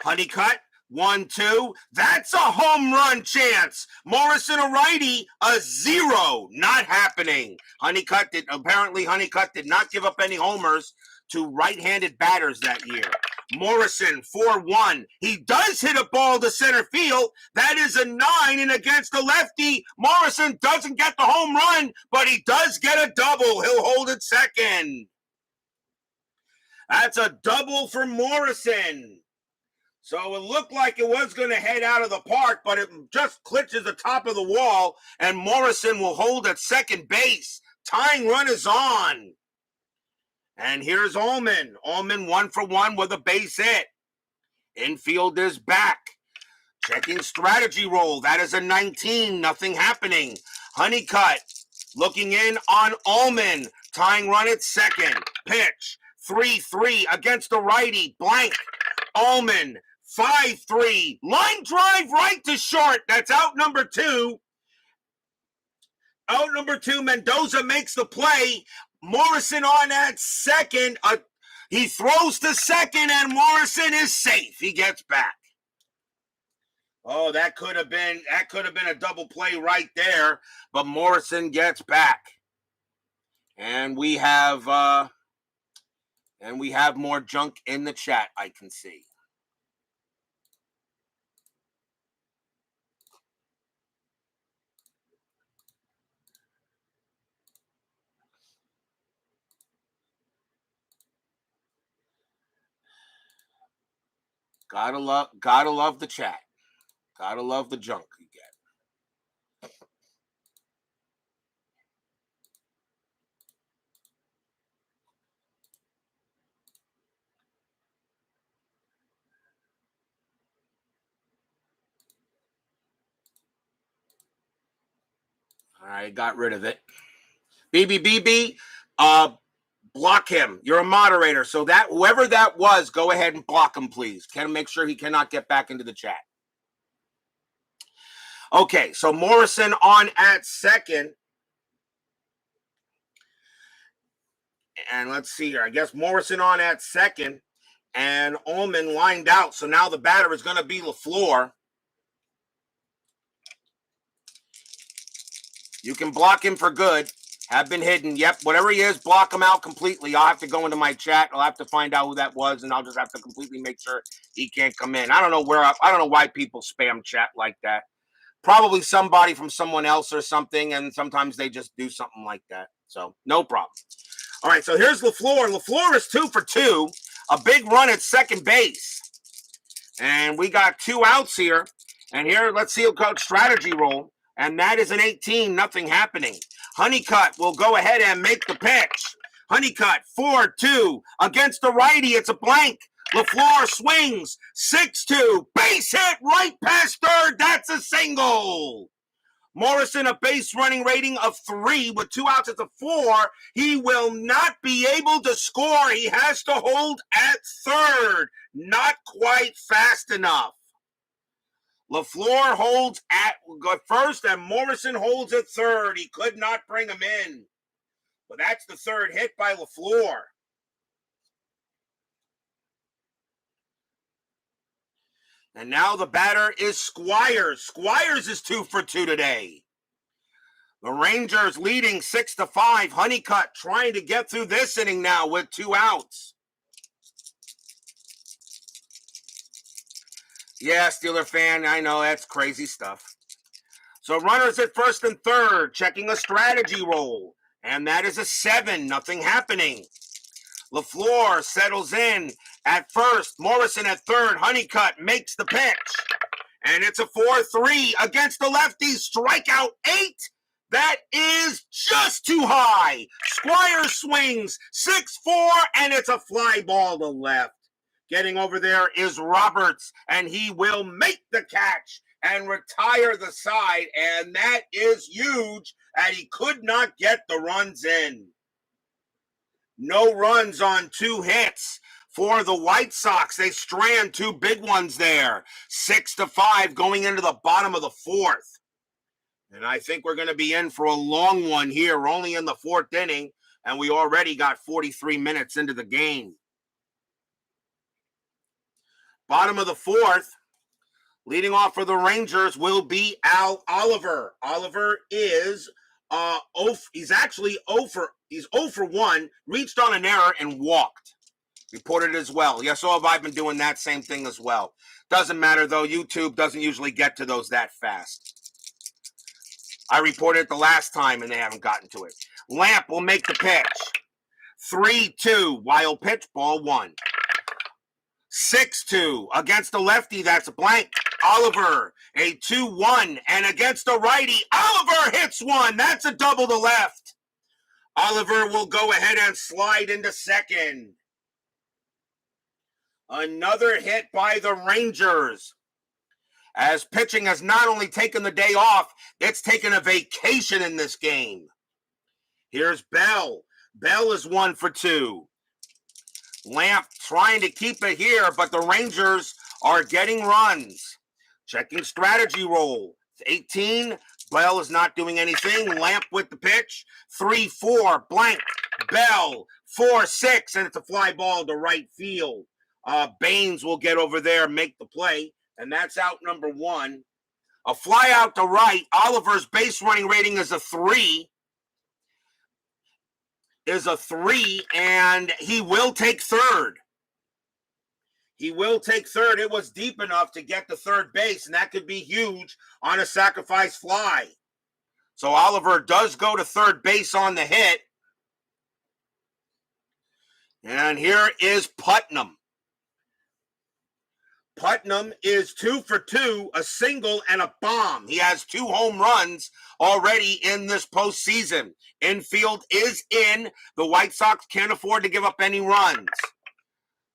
Honeycutt 1-2. That's a home run chance. Morrison a righty, a 0. Not happening. Honeycutt did not give up any homers to right-handed batters that year. Morrison 4-1. He does hit a ball to center field. That is a 9, and against the lefty, Morrison doesn't get the home run, but he does get a double. He'll hold it second. That's a double for Morrison. So it looked like it was going to head out of the park, but it just clinches the top of the wall, and Morrison will hold at second base. Tying run is on. And here's Allman. Allman 1 for 1 with a base hit. Infield is back. Checking strategy roll. That is a 19. Nothing happening. Honeycutt looking in on Allman. Tying run at second. Pitch. 3-3 against the righty. Blank. Allman. 5-3. Line drive right to short. That's out number 2. Out number 2, Mendoza makes the play. Morrison on at second. He throws to second, and Morrison is safe. He gets back. Oh, that could have been a double play right there, but Morrison gets back. And we have more junk in the chat, I can see. Gotta love the chat. Gotta love the junk you get. All right, got rid of it. BB, block him. You're a moderator, so that whoever that was, go ahead and block him, please. Can make sure he cannot get back into the chat. Okay, so Morrison on at second. And let's see here. I guess Morrison on at second. And Ullman lined out. So now the batter is going to be LaFleur. You can block him for good. Have been hidden. Yep, whatever he is, block him out completely. I'll have to go into my chat. I'll have to find out who that was, and I'll just have to completely make sure he can't come in. I don't know why people spam chat like that. Probably somebody from someone else or something, and sometimes they just do something like that. So, no problem. All right, so here's LaFleur. LaFleur is 2 for 2. A big run at second base. And we got 2 outs here. And here, let's see a coach strategy roll. And that is an 18, nothing happening. Honeycutt will go ahead and make the pitch. Honeycutt, 4-2. Against the righty, it's a blank. LaFleur swings, 6-2. Base hit right past third. That's a single. Morrison, a base running rating of 3 with 2 outs. It's a 4. He will not be able to score. He has to hold at third. Not quite fast enough. LaFleur holds at first, and Morrison holds at third. He could not bring him in. But that's the third hit by LaFleur. And now the batter is Squires. Squires is 2 for 2 today. The Rangers leading 6-5. Honeycutt trying to get through this inning now with 2 outs. Yeah, Steeler fan, I know that's crazy stuff. So runners at first and third, checking a strategy roll. And that is a 7, nothing happening. LaFleur settles in at first. Morrison at third. Honeycutt makes the pitch. And it's a 4-3 against the lefty. Strikeout 8. That is just too high. Squires swings 6-4, and it's a fly ball to left. Getting over there is Roberts, and he will make the catch and retire the side, and that is huge, and he could not get the runs in. No runs on 2 hits for the White Sox. They strand 2 big ones there. 6-5 going into the bottom of the 4th. And I think we're going to be in for a long one here. We're only in the 4th inning, and we already got 43 minutes into the game. Bottom of the 4th, leading off for the Rangers will be Al Oliver. Oliver is he's actually 0 for 1, reached on an error and walked. Reported as well. Yes, so have I been doing that same thing as well. Doesn't matter though, YouTube doesn't usually get to those that fast. I reported it the last time and they haven't gotten to it. Lamp will make the pitch. 3-2, wild pitch, ball 1. 6-2 against the lefty, that's a blank. Oliver, a 2-1, and against the righty, Oliver hits 1. That's a double to left. Oliver will go ahead and slide into second. Another hit by the Rangers. As pitching has not only taken the day off, it's taken a vacation in this game. Here's Bell. Bell is 1 for 2. Lamp trying to keep it here, but the Rangers are getting runs. Checking strategy roll. 18, Bell is not doing anything. Lamp with the pitch. 3-4, blank. Bell, 4-6, and it's a fly ball to right field. Baines will get over there, make the play, and that's out number 1. A fly out to right. Oliver's base running rating is a 3. And he will take third. He will take third. It was deep enough to get to third base, and that could be huge on a sacrifice fly. So Oliver does go to third base on the hit. And here is Putnam. Putnam is 2 for 2, a single and a bomb. He has 2 home runs already in this postseason. Infield is in. The White Sox can't afford to give up any runs.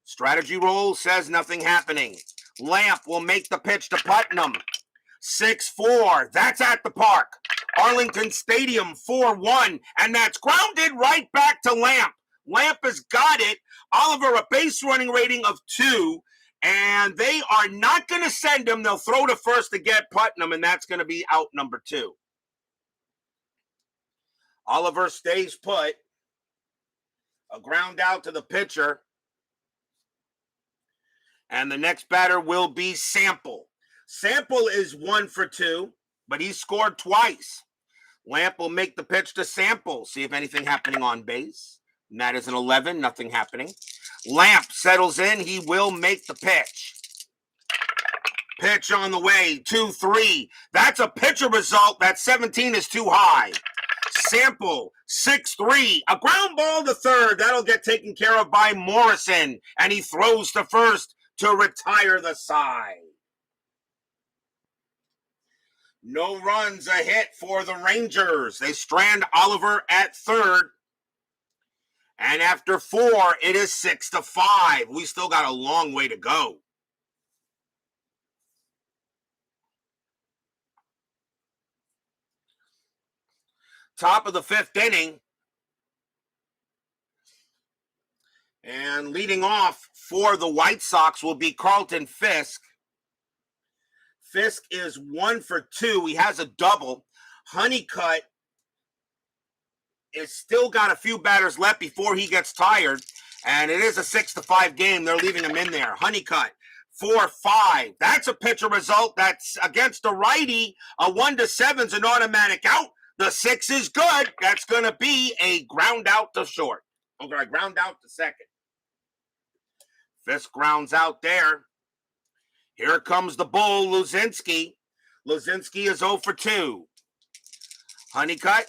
Strategy roll says nothing happening. Lamp will make the pitch to Putnam. 6-4. That's at the park. Arlington Stadium, 4-1. And that's grounded right back to Lamp. Lamp has got it. Oliver, a base running rating of 2. And they are not going to send him. They'll throw to first to get Putnam, and that's going to be out number 2. Oliver stays put. A ground out to the pitcher. And the next batter will be Sample. Sample is 1 for 2, but he scored twice. Lamp will make the pitch to Sample. See if anything happening on base. And that is an 11, nothing happening. Lamp settles in. He will make the pitch. Pitch on the way, 2-3. That's a pitcher result. That 17 is too high. Sample, 6-3. A ground ball to third. That'll get taken care of by Morrison. And he throws to first to retire the side. No runs, a hit for the Rangers. They strand Oliver at third. And after 4, it is 6-5. We still got a long way to go. Top of the 5th inning. And leading off for the White Sox will be Carlton Fisk. Fisk is 1 for 2. He has a double. Honeycutt is still got a few batters left before he gets tired. And it is a 6-5 game. They're leaving him in there. Honeycutt, 4-5. That's a pitcher result. That's against a righty. A 1-7 is an automatic out. The 6 is good. That's going to be a ground out to short. Okay, ground out to second. Fisk grounds out there. Here comes the bull, Lucinski. Lucinski is 0 for 2. Honeycutt,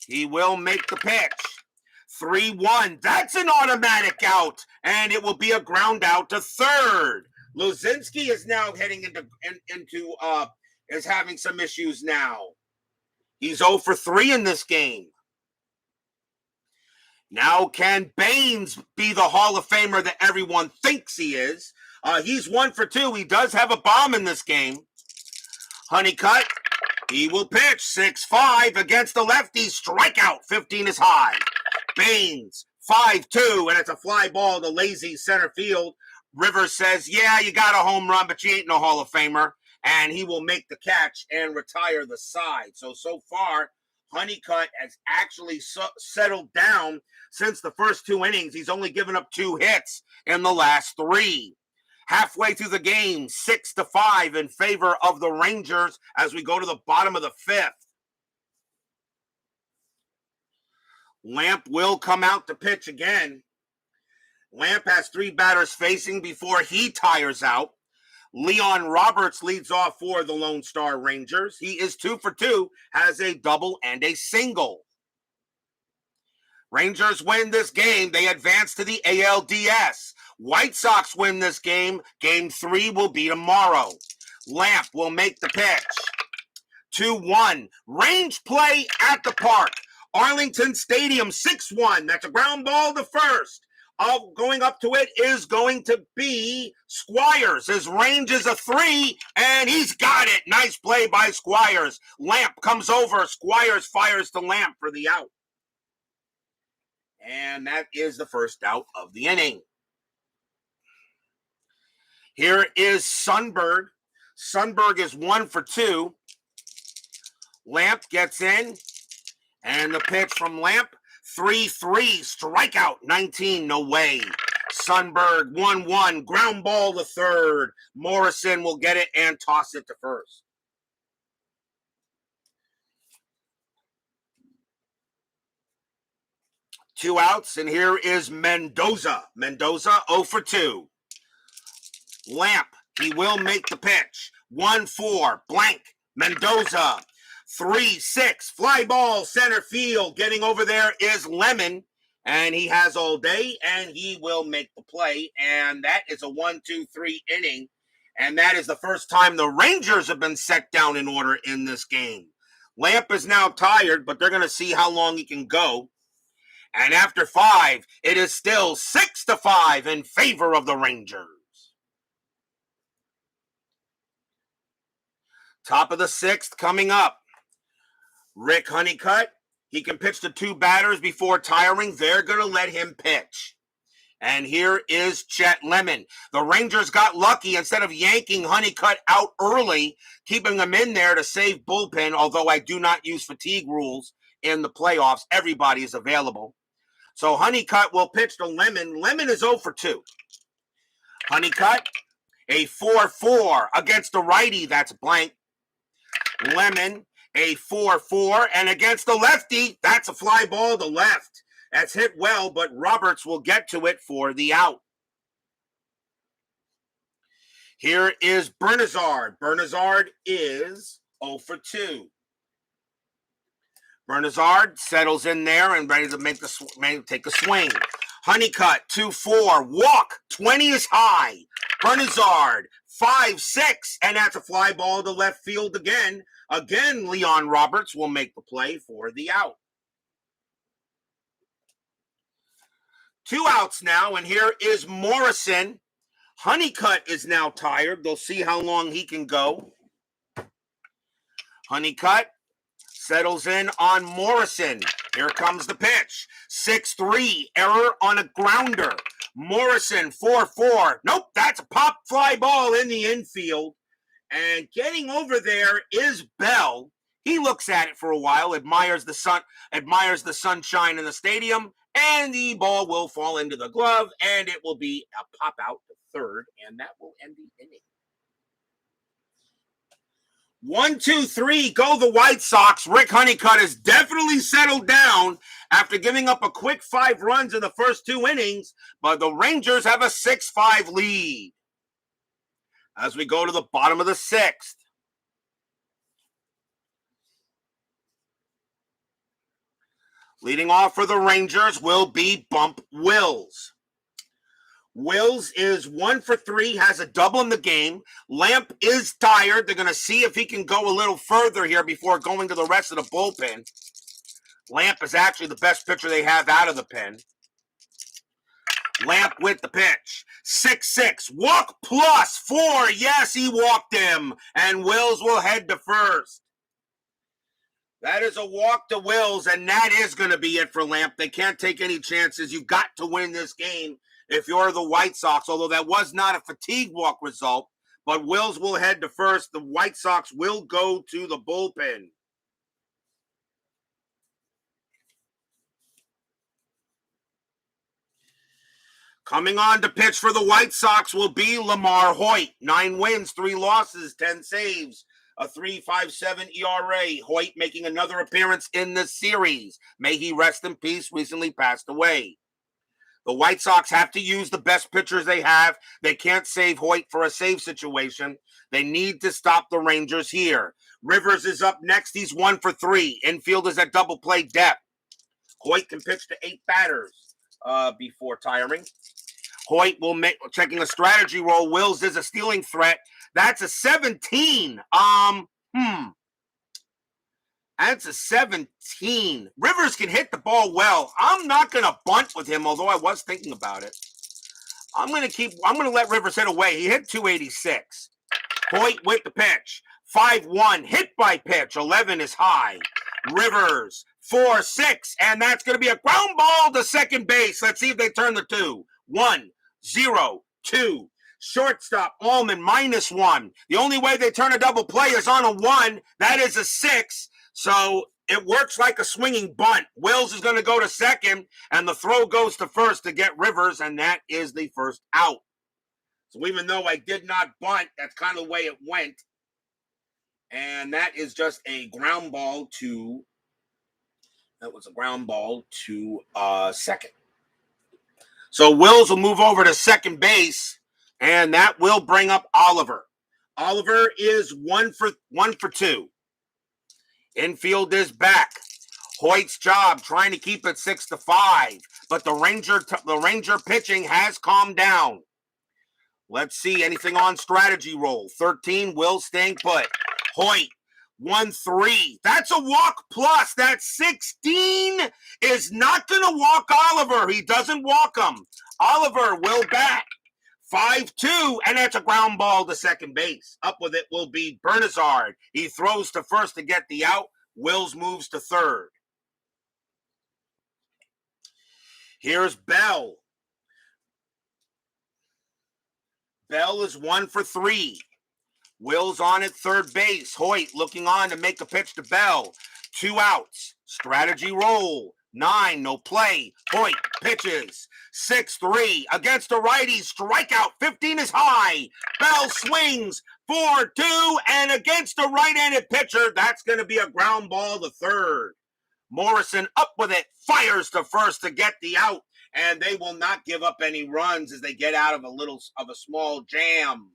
he will make the pitch. 3-1. That's an automatic out, and it will be a ground out to third. Lucinski is now heading is having some issues now. He's 0 for 3 in this game. Now can Baines be the Hall of Famer that everyone thinks he is? He's 1 for 2. He does have a bomb in this game. Honeycutt, he will pitch 6-5 against the lefty. Strikeout, 15 is high. Baines, 5-2, and it's a fly ball to lazy center field. Rivers says, yeah, you got a home run, but you ain't no Hall of Famer. And he will make the catch and retire the side. So far, Honeycutt has actually settled down since the first 2 innings. He's only given up 2 hits in the last 3. Halfway through the game, 6-5 in favor of the Rangers as we go to the bottom of the 5th. Lamp will come out to pitch again. Lamp has 3 batters facing before he tires out. Leon Roberts leads off for the Lone Star Rangers. He is 2 for 2, has a double and a single. Rangers win this game. They advance to the ALDS. White Sox win this game. Game 3 will be tomorrow. Lamp will make the pitch. 2-1. Range play at the park. Arlington Stadium, 6-1. That's a ground ball to first. Going up to it is going to be Squires. His range is a 3, and he's got it. Nice play by Squires. Lamp comes over. Squires fires to Lamp for the out. And that is the first out of the inning. Here is Sundberg. Sundberg is 1 for 2. Lamp gets in, and the pitch from Lamp, 3-3, strikeout, 19, no way. Sundberg, 1-1, ground ball to third. Morrison will get it and toss it to first. Two outs, and here is Mendoza. Mendoza, 0 for 2. Lamp, he will make the pitch. 1-4, blank. Mendoza, 3-6, fly ball, center field. Getting over there is Lemon, and he has all day, and he will make the play. And that is a 1-2-3 inning, and that is the first time the Rangers have been set down in order in this game. Lamp is now tired, but they're going to see how long he can go. And after 5, it is still 6-5 in favor of the Rangers. Top of the 6th coming up. Rick Honeycutt, he can pitch to 2 batters before tiring. They're going to let him pitch. And here is Chet Lemon. The Rangers got lucky. Instead of yanking Honeycutt out early, keeping him in there to save bullpen, although I do not use fatigue rules in the playoffs. Everybody is available. So Honeycutt will pitch to Lemon. Lemon is 0 for 2. Honeycutt, a 4-4 against the righty. That's blank. Lemon, a 4-4. And against the lefty, that's a fly ball to left. That's hit well, but Roberts will get to it for the out. Here is Bernazzard. Bernazzard is 0 for 2. Bernazzard settles in there and ready to take a swing. Honeycutt, 2-4, walk, 20 is high. Bernazzard, 5-6, and that's a fly ball to left field again. Again, Leon Roberts will make the play for the out. 2 outs now, and here is Morrison. Honeycutt is now tired. They'll see how long he can go. Honeycutt settles in on Morrison. Here comes the pitch. 6-3, error on a grounder. Morrison, 4-4. Nope, that's a pop fly ball in the infield. And getting over there is Bell. He looks at it for a while, admires the sunshine in the stadium, and the ball will fall into the glove, and it will be a pop out to third, and that will end the inning. 1-2-3, go the White Sox. Rick Honeycutt has definitely settled down after giving up a quick 5 runs in the first 2 innings, but the Rangers have a 6-5 lead. As we go to the bottom of the 6th. Leading off for the Rangers will be Bump Wills. Wills is 1 for 3, has a double in the game. Lamp is tired. They're going to see if he can go a little further here before going to the rest of the bullpen. Lamp is actually the best pitcher they have out of the pen. Lamp with the pitch. 6-6, walk plus 4. Yes, he walked him. And Wills will head to first. That is a walk to Wills, and that is going to be it for Lamp. They can't take any chances. You've got to win this game if you're the White Sox, although that was not a fatigue walk result. But Wills will head to first. The White Sox will go to the bullpen. Coming on to pitch for the White Sox will be Lamar Hoyt. 9 wins, 3 losses, 10 saves, a 3.57 ERA. Hoyt making another appearance in the series. May he rest in peace, recently passed away. The White Sox have to use the best pitchers they have. They can't save Hoyt for a save situation. They need to stop the Rangers here. Rivers is up next. He's 1 for 3. Infield is at double play depth. Hoyt can pitch to 8 batters before tiring. Hoyt will make checking a strategy role. Wills is a stealing threat. That's a 17. That's a 17. Rivers can hit the ball well. I'm not going to bunt with him, although I was thinking about it. I'm going to let Rivers hit away. He hit 286. Hoyt with the pitch. 5-1, hit by pitch. 11 is high. Rivers, 4-6, and that's going to be a ground ball to second base. Let's see if they turn the 2. 1-0-2. Shortstop, Allman, -1. The only way they turn a double play is on a 1. That is a 6. So it works like a swinging bunt. Wills is going to go to second, and the throw goes to first to get Rivers, and that is the first out. So even though I did not bunt, that's kind of the way it went. And that is just a ground ball to second. So Wills will move over to second base, and that will bring up Oliver. Oliver is one for two. Infield is back. Hoyt's job trying to keep it 6-5, but the Ranger pitching has calmed down. Let's see anything on strategy roll. 13, Will staying put. Hoyt 1-3. That's a walk plus. That 16 is not going to walk Oliver. He doesn't walk him. Oliver will bat. 5-2, and that's a ground ball to second base. Up with it will be Bernazzard. He throws to first to get the out. Wills moves to third. Here's Bell. Bell is 1 for 3. Wills on at third base. Hoyt looking on to make a pitch to Bell. 2 outs. Strategy roll. 9, no play. Hoyt pitches. 6-3 against a righty. Strikeout. 15 is high. Bell swings. 4-2, and against a right-handed pitcher, that's going to be a ground ball to third. Morrison up with it. Fires to first to get the out, and they will not give up any runs as they get out of a small jam.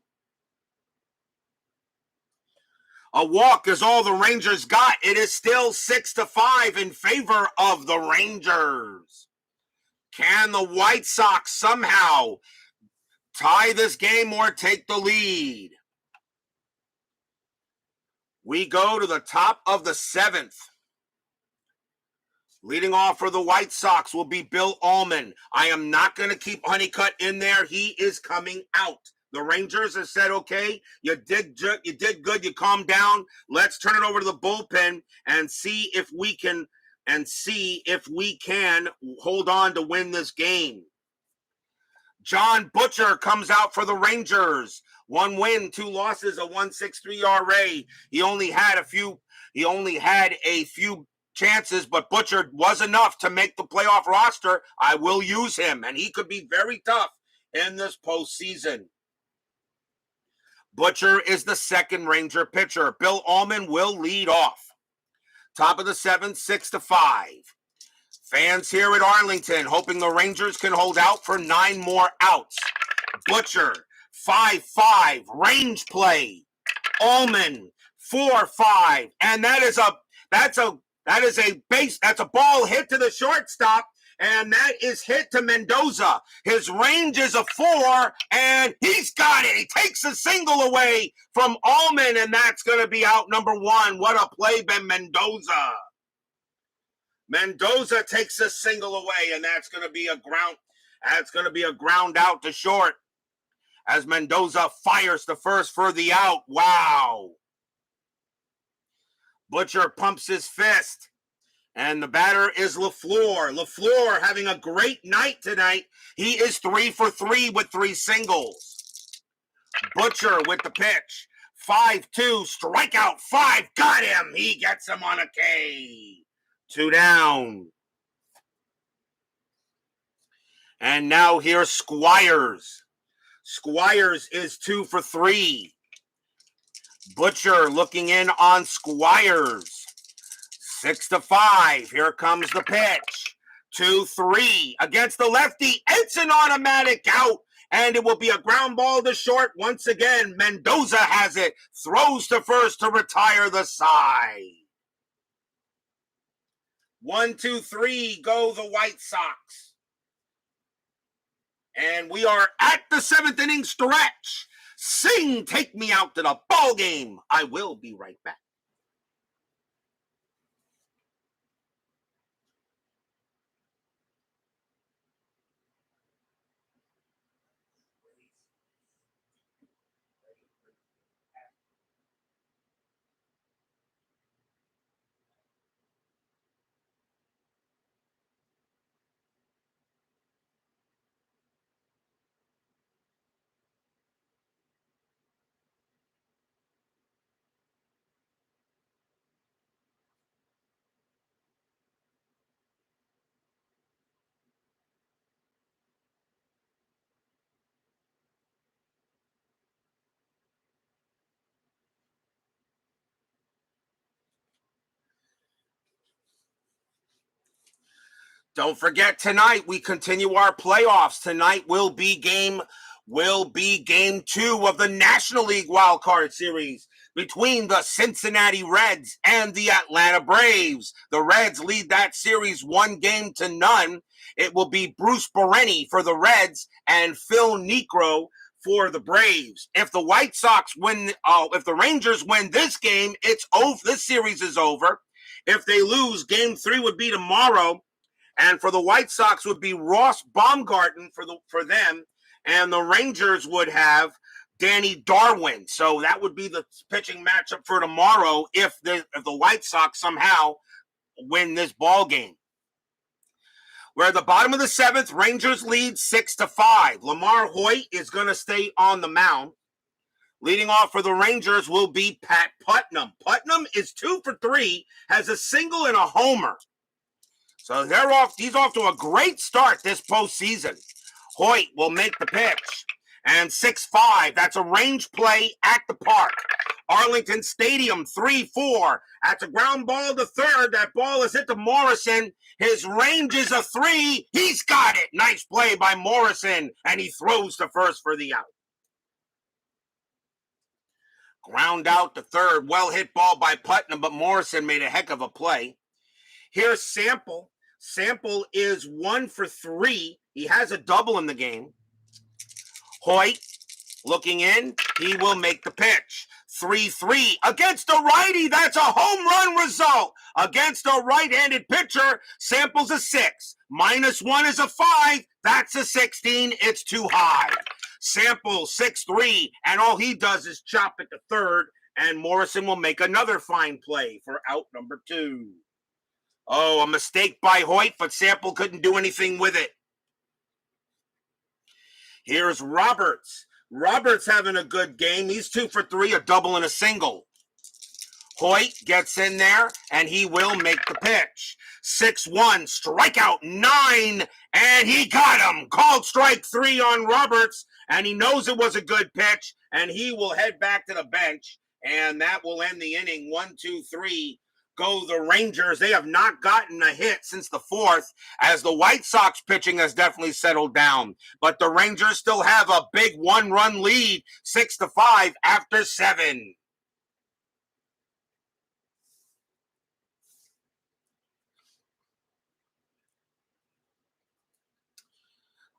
A walk is all the Rangers got. It is still 6-5 in favor of the Rangers. Can the White Sox somehow tie this game or take the lead? We go to the top of the 7th. Leading off for the White Sox will be Bill Ullman. I am not going to keep Honeycutt in there. He is coming out. The Rangers have said, okay, you did good, you calmed down. Let's turn it over to the bullpen and see if we can hold on to win this game. John Butcher comes out for the Rangers. 1 win, 2 losses, a 1.63 ERA. He only had a few chances, but Butcher was enough to make the playoff roster. I will use him, and he could be very tough in this postseason. Butcher is the second Ranger pitcher. Bill Ullman will lead off. Top of the 7th, 6-5. Fans here at Arlington hoping the Rangers can hold out for 9 more outs. Butcher, 5-5, range play. Ullman, 4-5, and that's a ball hit to the shortstop, and that is hit to Mendoza. His range is a 4, and he's got it. He takes a single away from Ullman, and that's going to be out number 1. What a play by Mendoza. Mendoza takes a single away, and that's going to be a ground out to short as Mendoza fires to first for the out. Wow. Butcher pumps his fist, and the batter is LaFleur. LaFleur having a great night tonight. He is 3 for 3 with 3 singles. Butcher with the pitch. 5-2, strikeout 5. Got him. He gets him on a K. 2 down. And now here's Squires. Squires is 2 for 3. Butcher looking in on Squires. 6-5. Here comes the pitch. 2-3 against the lefty. It's an automatic out, and it will be a ground ball to short once again. Mendoza has it. Throws to first to retire the side. 1, 2, 3, go the White Sox. And we are at the 7th inning stretch. Sing, take me out to the ball game. I will be right back. Don't forget, tonight we continue our playoffs. Tonight will be game 2 of the National League Wild Card Series between the Cincinnati Reds and the Atlanta Braves. The Reds lead that series 1-0. It will be Bruce Bernazzard for the Reds and Phil Niekro for the Braves. If the White Sox win, if the Rangers win this game, it's over. This series is over. If they lose, game 3 would be tomorrow. And for the White Sox would be Ross Baumgarten for them, and the Rangers would have Danny Darwin. So that would be the pitching matchup for tomorrow if the White Sox somehow win this ball game. We're at the bottom of the 7th. Rangers lead 6-5. Lamar Hoyt is going to stay on the mound. Leading off for the Rangers will be Pat Putnam. Putnam is 2 for 3, has a single and a homer. So he's off to a great start this postseason. Hoyt will make the pitch. And 6-5, that's a range play at the park. Arlington Stadium, 3-4. That's a ground ball to third. That ball is hit to Morrison. His range is a 3. He's got it. Nice play by Morrison. And he throws to first for the out. Ground out to third. Well hit ball by Putnam, but Morrison made a heck of a play. Here's Sample. Sample is 1 for 3. He has a double in the game. Hoyt looking in. He will make the pitch. 3-3 against a righty. That's a home run result. Against a right-handed pitcher, Sample's a 6. -1 is a 5. That's a 16. It's too high. Sample 6-3, and all he does is chop it to third, and Morrison will make another fine play for out number 2. Oh, a mistake by Hoyt, but Sample couldn't do anything with it. Here's Roberts. Roberts having a good game. He's 2 for 3, a double and a single. Hoyt gets in there, and he will make the pitch. 6-1, strikeout 9, and he got him. Called strike 3 on Roberts, and he knows it was a good pitch, and he will head back to the bench, and that will end the inning. 1-2-3. Go the Rangers. They have not gotten a hit since the 4th, as the White Sox pitching has definitely settled down. But the Rangers still have a big 1-run lead, 6-5 after 7.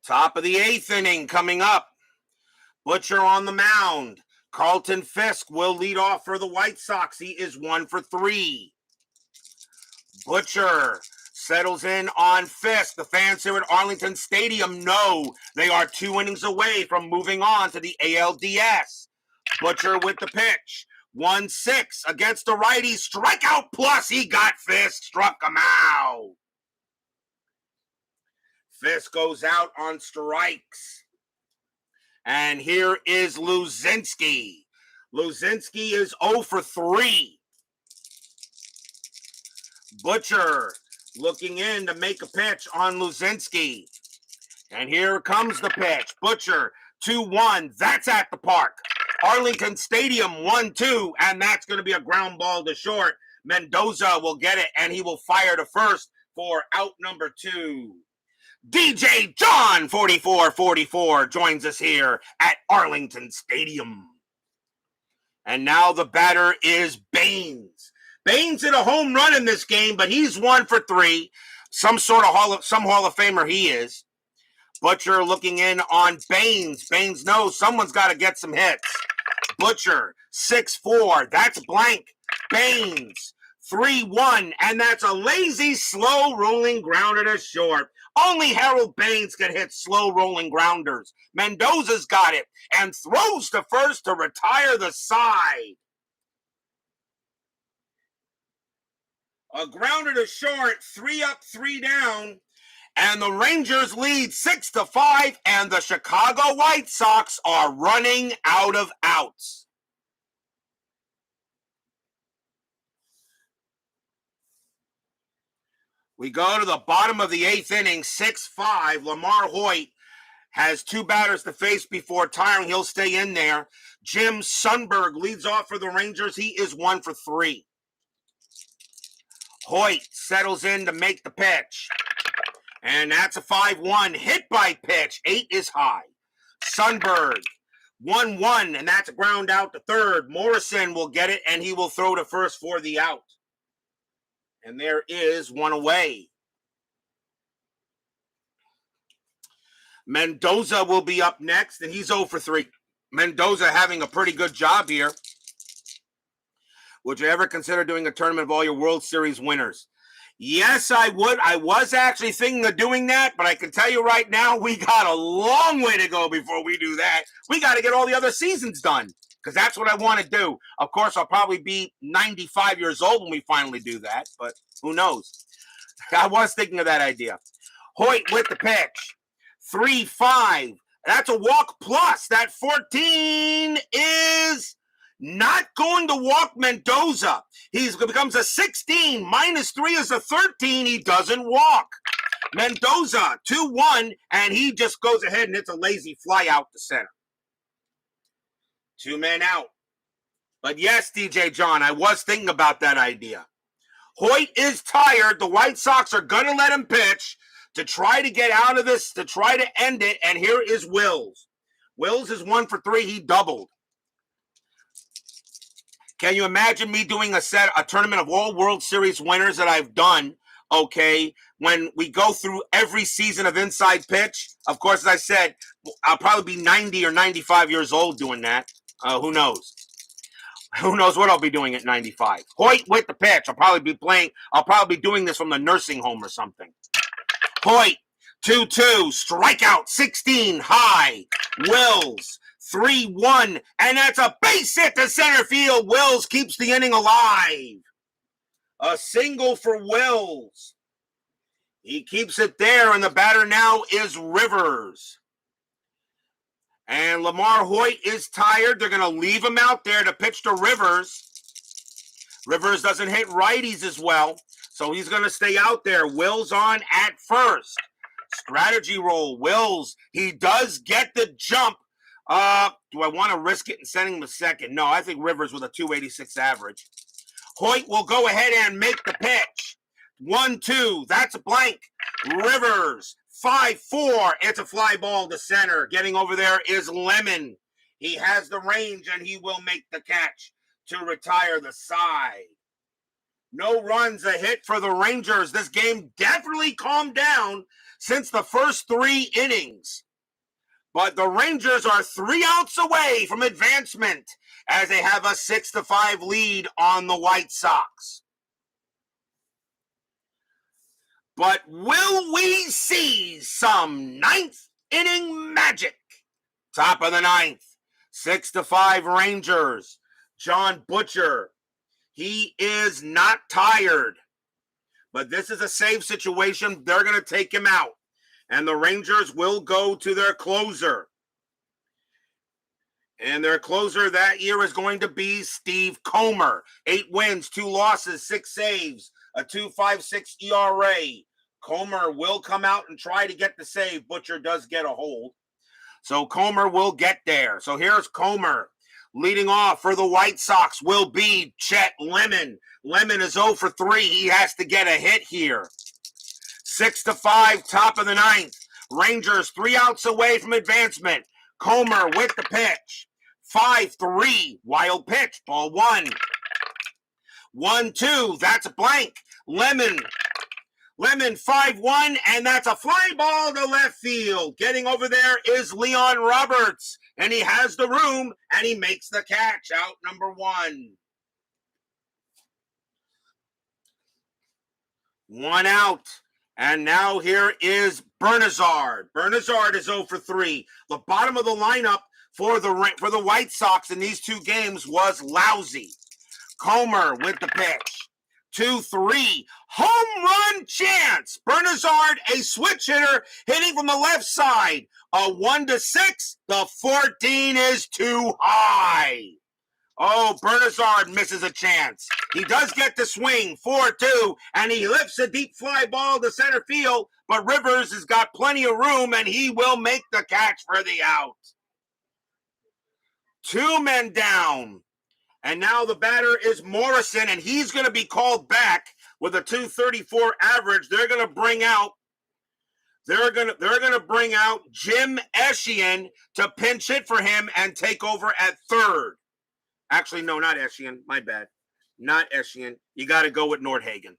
Top of the 8th inning coming up. Butcher on the mound. Carlton Fisk will lead off for the White Sox. He is 1 for 3. Butcher settles in on Fisk. The fans here at Arlington Stadium know they are 2 innings away from moving on to the ALDS. Butcher with the pitch. 1-6 against the righty. Strikeout plus. He got Fisk. Struck him out. Fisk goes out on strikes. And here is Lucinski. Lucinski is 0 for 3. Butcher looking in to make a pitch on Lucinski. And here comes the pitch. Butcher, 2-1. That's at the park. Arlington Stadium, 1-2. And that's going to be a ground ball to short. Mendoza will get it, and he will fire to first for out number 2. DJ John 4444 joins us here at Arlington Stadium. And now the batter is Baines. Baines hit a home run in this game, but he's 1 for 3. Some Hall of Famer he is. Butcher looking in on Baines. Baines knows someone's got to get some hits. Butcher, 6-4. That's blank. Baines, 3-1. And that's a lazy, slow rolling grounder to short. Only Harold Baines can hit slow rolling grounders. Mendoza's got it and throws to first to retire the side. A grounder to short, 3 up, 3 down, and the Rangers lead 6-5, and the Chicago White Sox are running out of outs. We go to the bottom of the 8th inning, 6-5. Lamar Hoyt has 2 batters to face before tiring. He'll stay in there. Jim Sundberg leads off for the Rangers. He is 1 for 3. Hoyt settles in to make the pitch. And that's a 5-1 hit by pitch. 8 is high. Sundberg, 1-1, and that's a ground out to third. Morrison will get it, and he will throw to first for the out. And there is one away. Mendoza will be up next, and he's 0 for 3. Mendoza having a pretty good job here. Would you ever consider doing a tournament of all your World Series winners? Yes, I would. I was actually thinking of doing that, but I can tell you right now, we got a long way to go before we do that. We got to get all the other seasons done, because that's what I want to do. Of course, I'll probably be 95 years old when we finally do that, but who knows? I was thinking of that idea. Hoyt with the pitch. 3-5. That's a walk plus. That 14 is not going to walk Mendoza. He becomes a 16. -3 is a 13. He doesn't walk. Mendoza, 2-1, and he just goes ahead and hits a lazy fly out to center. 2 men out. But yes, DJ John, I was thinking about that idea. Hoyt is tired. The White Sox are going to let him pitch to try to get out of this, to try to end it, and here is Wills. Wills is 1 for 3. He doubled. Can you imagine me doing a tournament of all World Series winners that I've done, okay, when we go through every season of Inside Pitch? Of course, as I said, I'll probably be 90 or 95 years old doing that. Who knows? Who knows what I'll be doing at 95? Hoyt with the pitch. I'll probably be doing this from the nursing home or something. Hoyt, 2-2, strikeout, 16, high. Wills, 3-1, and that's a base hit to center field. Wills keeps the inning alive. A single for Wills. He keeps it there, and the batter now is Rivers. And Lamar Hoyt is tired. They're going to leave him out there to pitch to Rivers. Rivers doesn't hit righties as well, so he's going to stay out there. Wills on at first. Strategy roll. Wills, he does get the jump. Do I want to risk it and sending him to second? No, I think Rivers with a 286 average. Hoyt will go ahead and make the pitch. 1-2. That's a blank. Rivers, 5-4. It's a fly ball to center. Getting over there is Lemon. He has the range, and he will make the catch to retire the side. No runs, a hit for the Rangers. This game definitely calmed down since the first 3 innings. But the Rangers are 3 outs away from advancement as they have a 6-5 lead on the White Sox. But will we see some 9th inning magic? Top of the 9th, 6-5 Rangers. John Butcher, he is not tired, but this is a save situation. They're going to take him out, and the Rangers will go to their closer. And their closer that year is going to be Steve Comer. 8 wins, 2 losses, 6 saves, a 2.56 ERA. Comer will come out and try to get the save. Butcher does get a hold. So Comer will get there. So here's Comer. Leading off for the White Sox will be Chet Lemon. Lemon is 0 for 3. He has to get a hit here. 6-5, top of the 9th. Rangers 3 outs away from advancement. Comer with the pitch. 5-3, wild pitch, ball 1. 1-2, that's a blank. Lemon 5-1, and that's a fly ball to left field. Getting over there is Leon Roberts, and he has the room, and he makes the catch, out number 1. 1 out, and now here is Bernazzard. Bernazzard is 0 for 3. The bottom of the lineup for the White Sox in these 2 games was lousy. Comer with the pitch. 2-3, home run chance. Bernazzard, a switch hitter, hitting from the left side. A 1-6. The 14 is too high. Oh, Bernazzard misses a chance. He does get the swing, 4-2, and he lifts a deep fly ball to center field, but Rivers has got plenty of room, and he will make the catch for the out. 2 men down. And now the batter is Morrison, and he's going to be called back with a 234 average. They're going to bring out They're gonna bring out Jim Eschian to pinch hit for him and take over at third. Actually, no, not Eschian. My bad. Not Eschian. You got to go with Nordhagen.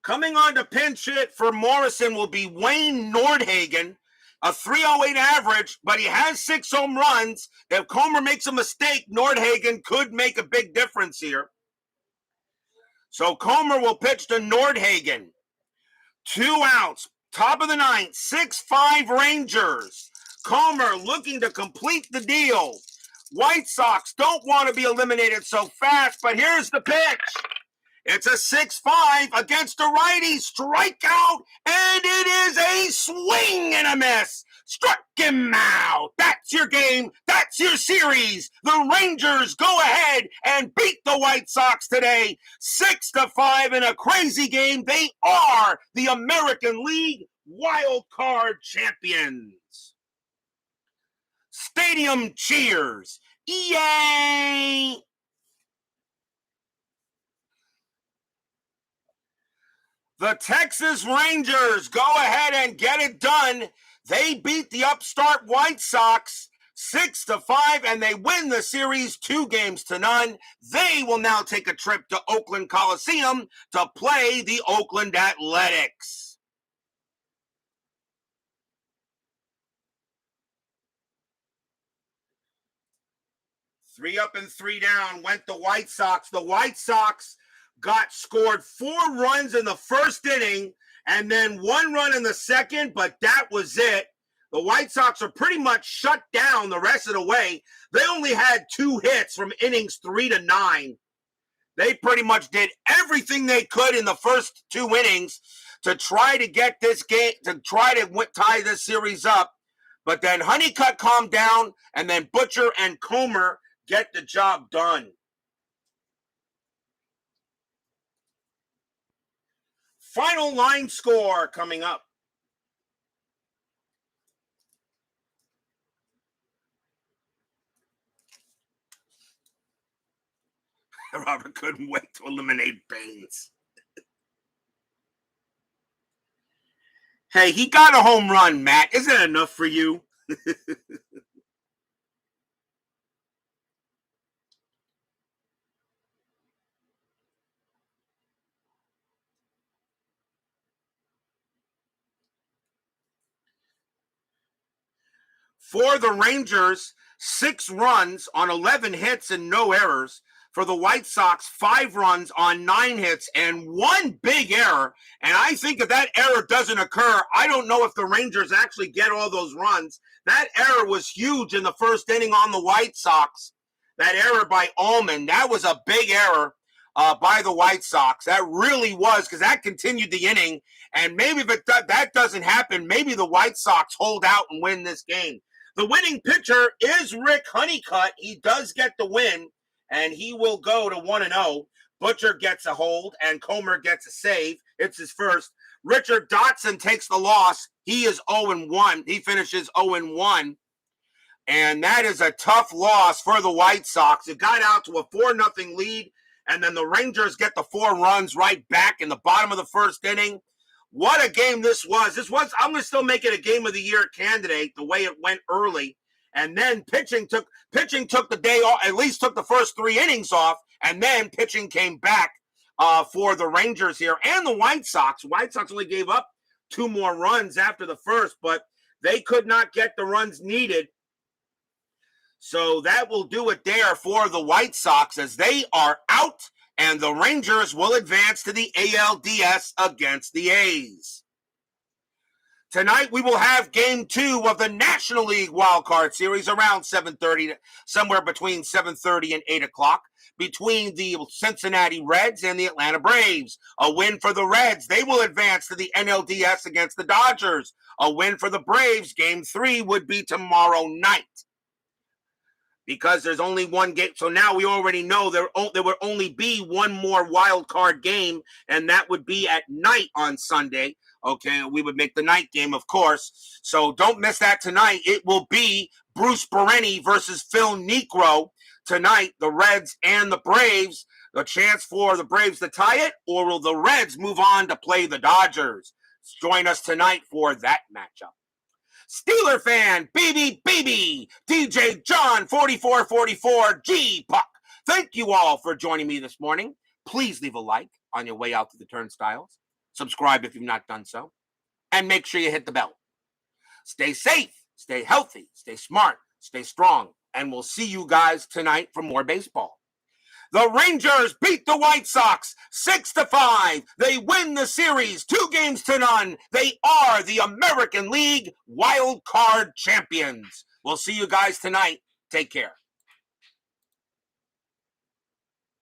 Coming on to pinch hit for Morrison will be Wayne Nordhagen, a 3.08 average, but he has 6 home runs. If Comer makes a mistake, Nordhagen could make a big difference here. So Comer will pitch to Nordhagen. 2 outs, top of the ninth, 6-5 Rangers. Comer looking to complete the deal. White Sox don't want to be eliminated so fast, but here's the pitch. It's a 6-5 against a righty, strikeout, and it is a swing and a miss. Struck him out. That's your game. That's your series. The Rangers go ahead and beat the White Sox today, 6-5 in a crazy game. They are the American League Wild Card champions. Stadium cheers. Yay! The Texas Rangers go ahead and get it done. They beat the upstart White Sox 6-5, and they win the series 2-0. They will now take a trip to Oakland Coliseum to play the Oakland Athletics. Three up and 3 down went the White Sox. The White Sox scored 4 runs in the first inning and then 1 run in the second, but that was it. The White Sox are pretty much shut down the rest of the way. They only had 2 hits from innings 3 to 9. They pretty much did everything they could in the first 2 innings to try to get this game, to try to tie this series up. But then Honeycutt calmed down, and then Butcher and Comer get the job done. Final line score coming up. Robert couldn't wait to eliminate Baines. Hey, he got a home run, Matt. Isn't that enough for you? For the Rangers, 6 runs on 11 hits and no errors. For the White Sox, 5 runs on 9 hits and 1 big error. And I think if that error doesn't occur, I don't know if the Rangers actually get all those runs. That error was huge in the first inning on the White Sox. That error by Ullman, that was a big error by the White Sox. That really was, because that continued the inning. And maybe if that doesn't happen, maybe the White Sox hold out and win this game. The winning pitcher is Rick Honeycutt. He does get the win, and he will go to 1-0. Butcher gets a hold, and Comer gets a save. It's his first. Richard Dotson takes the loss. He is 0-1. He finishes 0-1. And that is a tough loss for the White Sox. It got out to a 4-0 lead, and then the Rangers get the 4 runs right back in the bottom of the first inning. What a game this was. I'm going to still make it a game of the year candidate the way it went early. And then pitching took the day off, at least took the first 3 innings off, and then pitching came back for the Rangers here and the White Sox. White Sox only gave up 2 more runs after the first, but they could not get the runs needed. So that will do it there for the White Sox as they are out, and the Rangers will advance to the ALDS against the A's. Tonight we will have Game 2 of the National League Wild Card Series around 7:30, somewhere between 7:30 and 8 o'clock, between the Cincinnati Reds and the Atlanta Braves. A win for the Reds, they will advance to the NLDS against the Dodgers. A win for the Braves, Game 3 would be tomorrow night. Because there's only one game, so now we already know there would only be one more wild card game, and that would be at night on Sunday. Okay, we would make the night game, of course. So don't miss that tonight. It will be Bruce Bereni versus Phil Niekro tonight. The Reds and the Braves. A chance for the Braves to tie it, or will the Reds move on to play the Dodgers? Join us tonight for that matchup. Steeler fan, baby, DJ John 4444 G Puck. Thank you all for joining me this morning. Please leave a like on your way out to the turnstiles. Subscribe if you've not done so. And make sure you hit the bell. Stay safe, stay healthy, stay smart, stay strong. And we'll see you guys tonight for more baseball. The Rangers beat the White Sox 6-5. They win the series 2-0. They are the American League Wild Card champions. We'll see you guys tonight. Take care.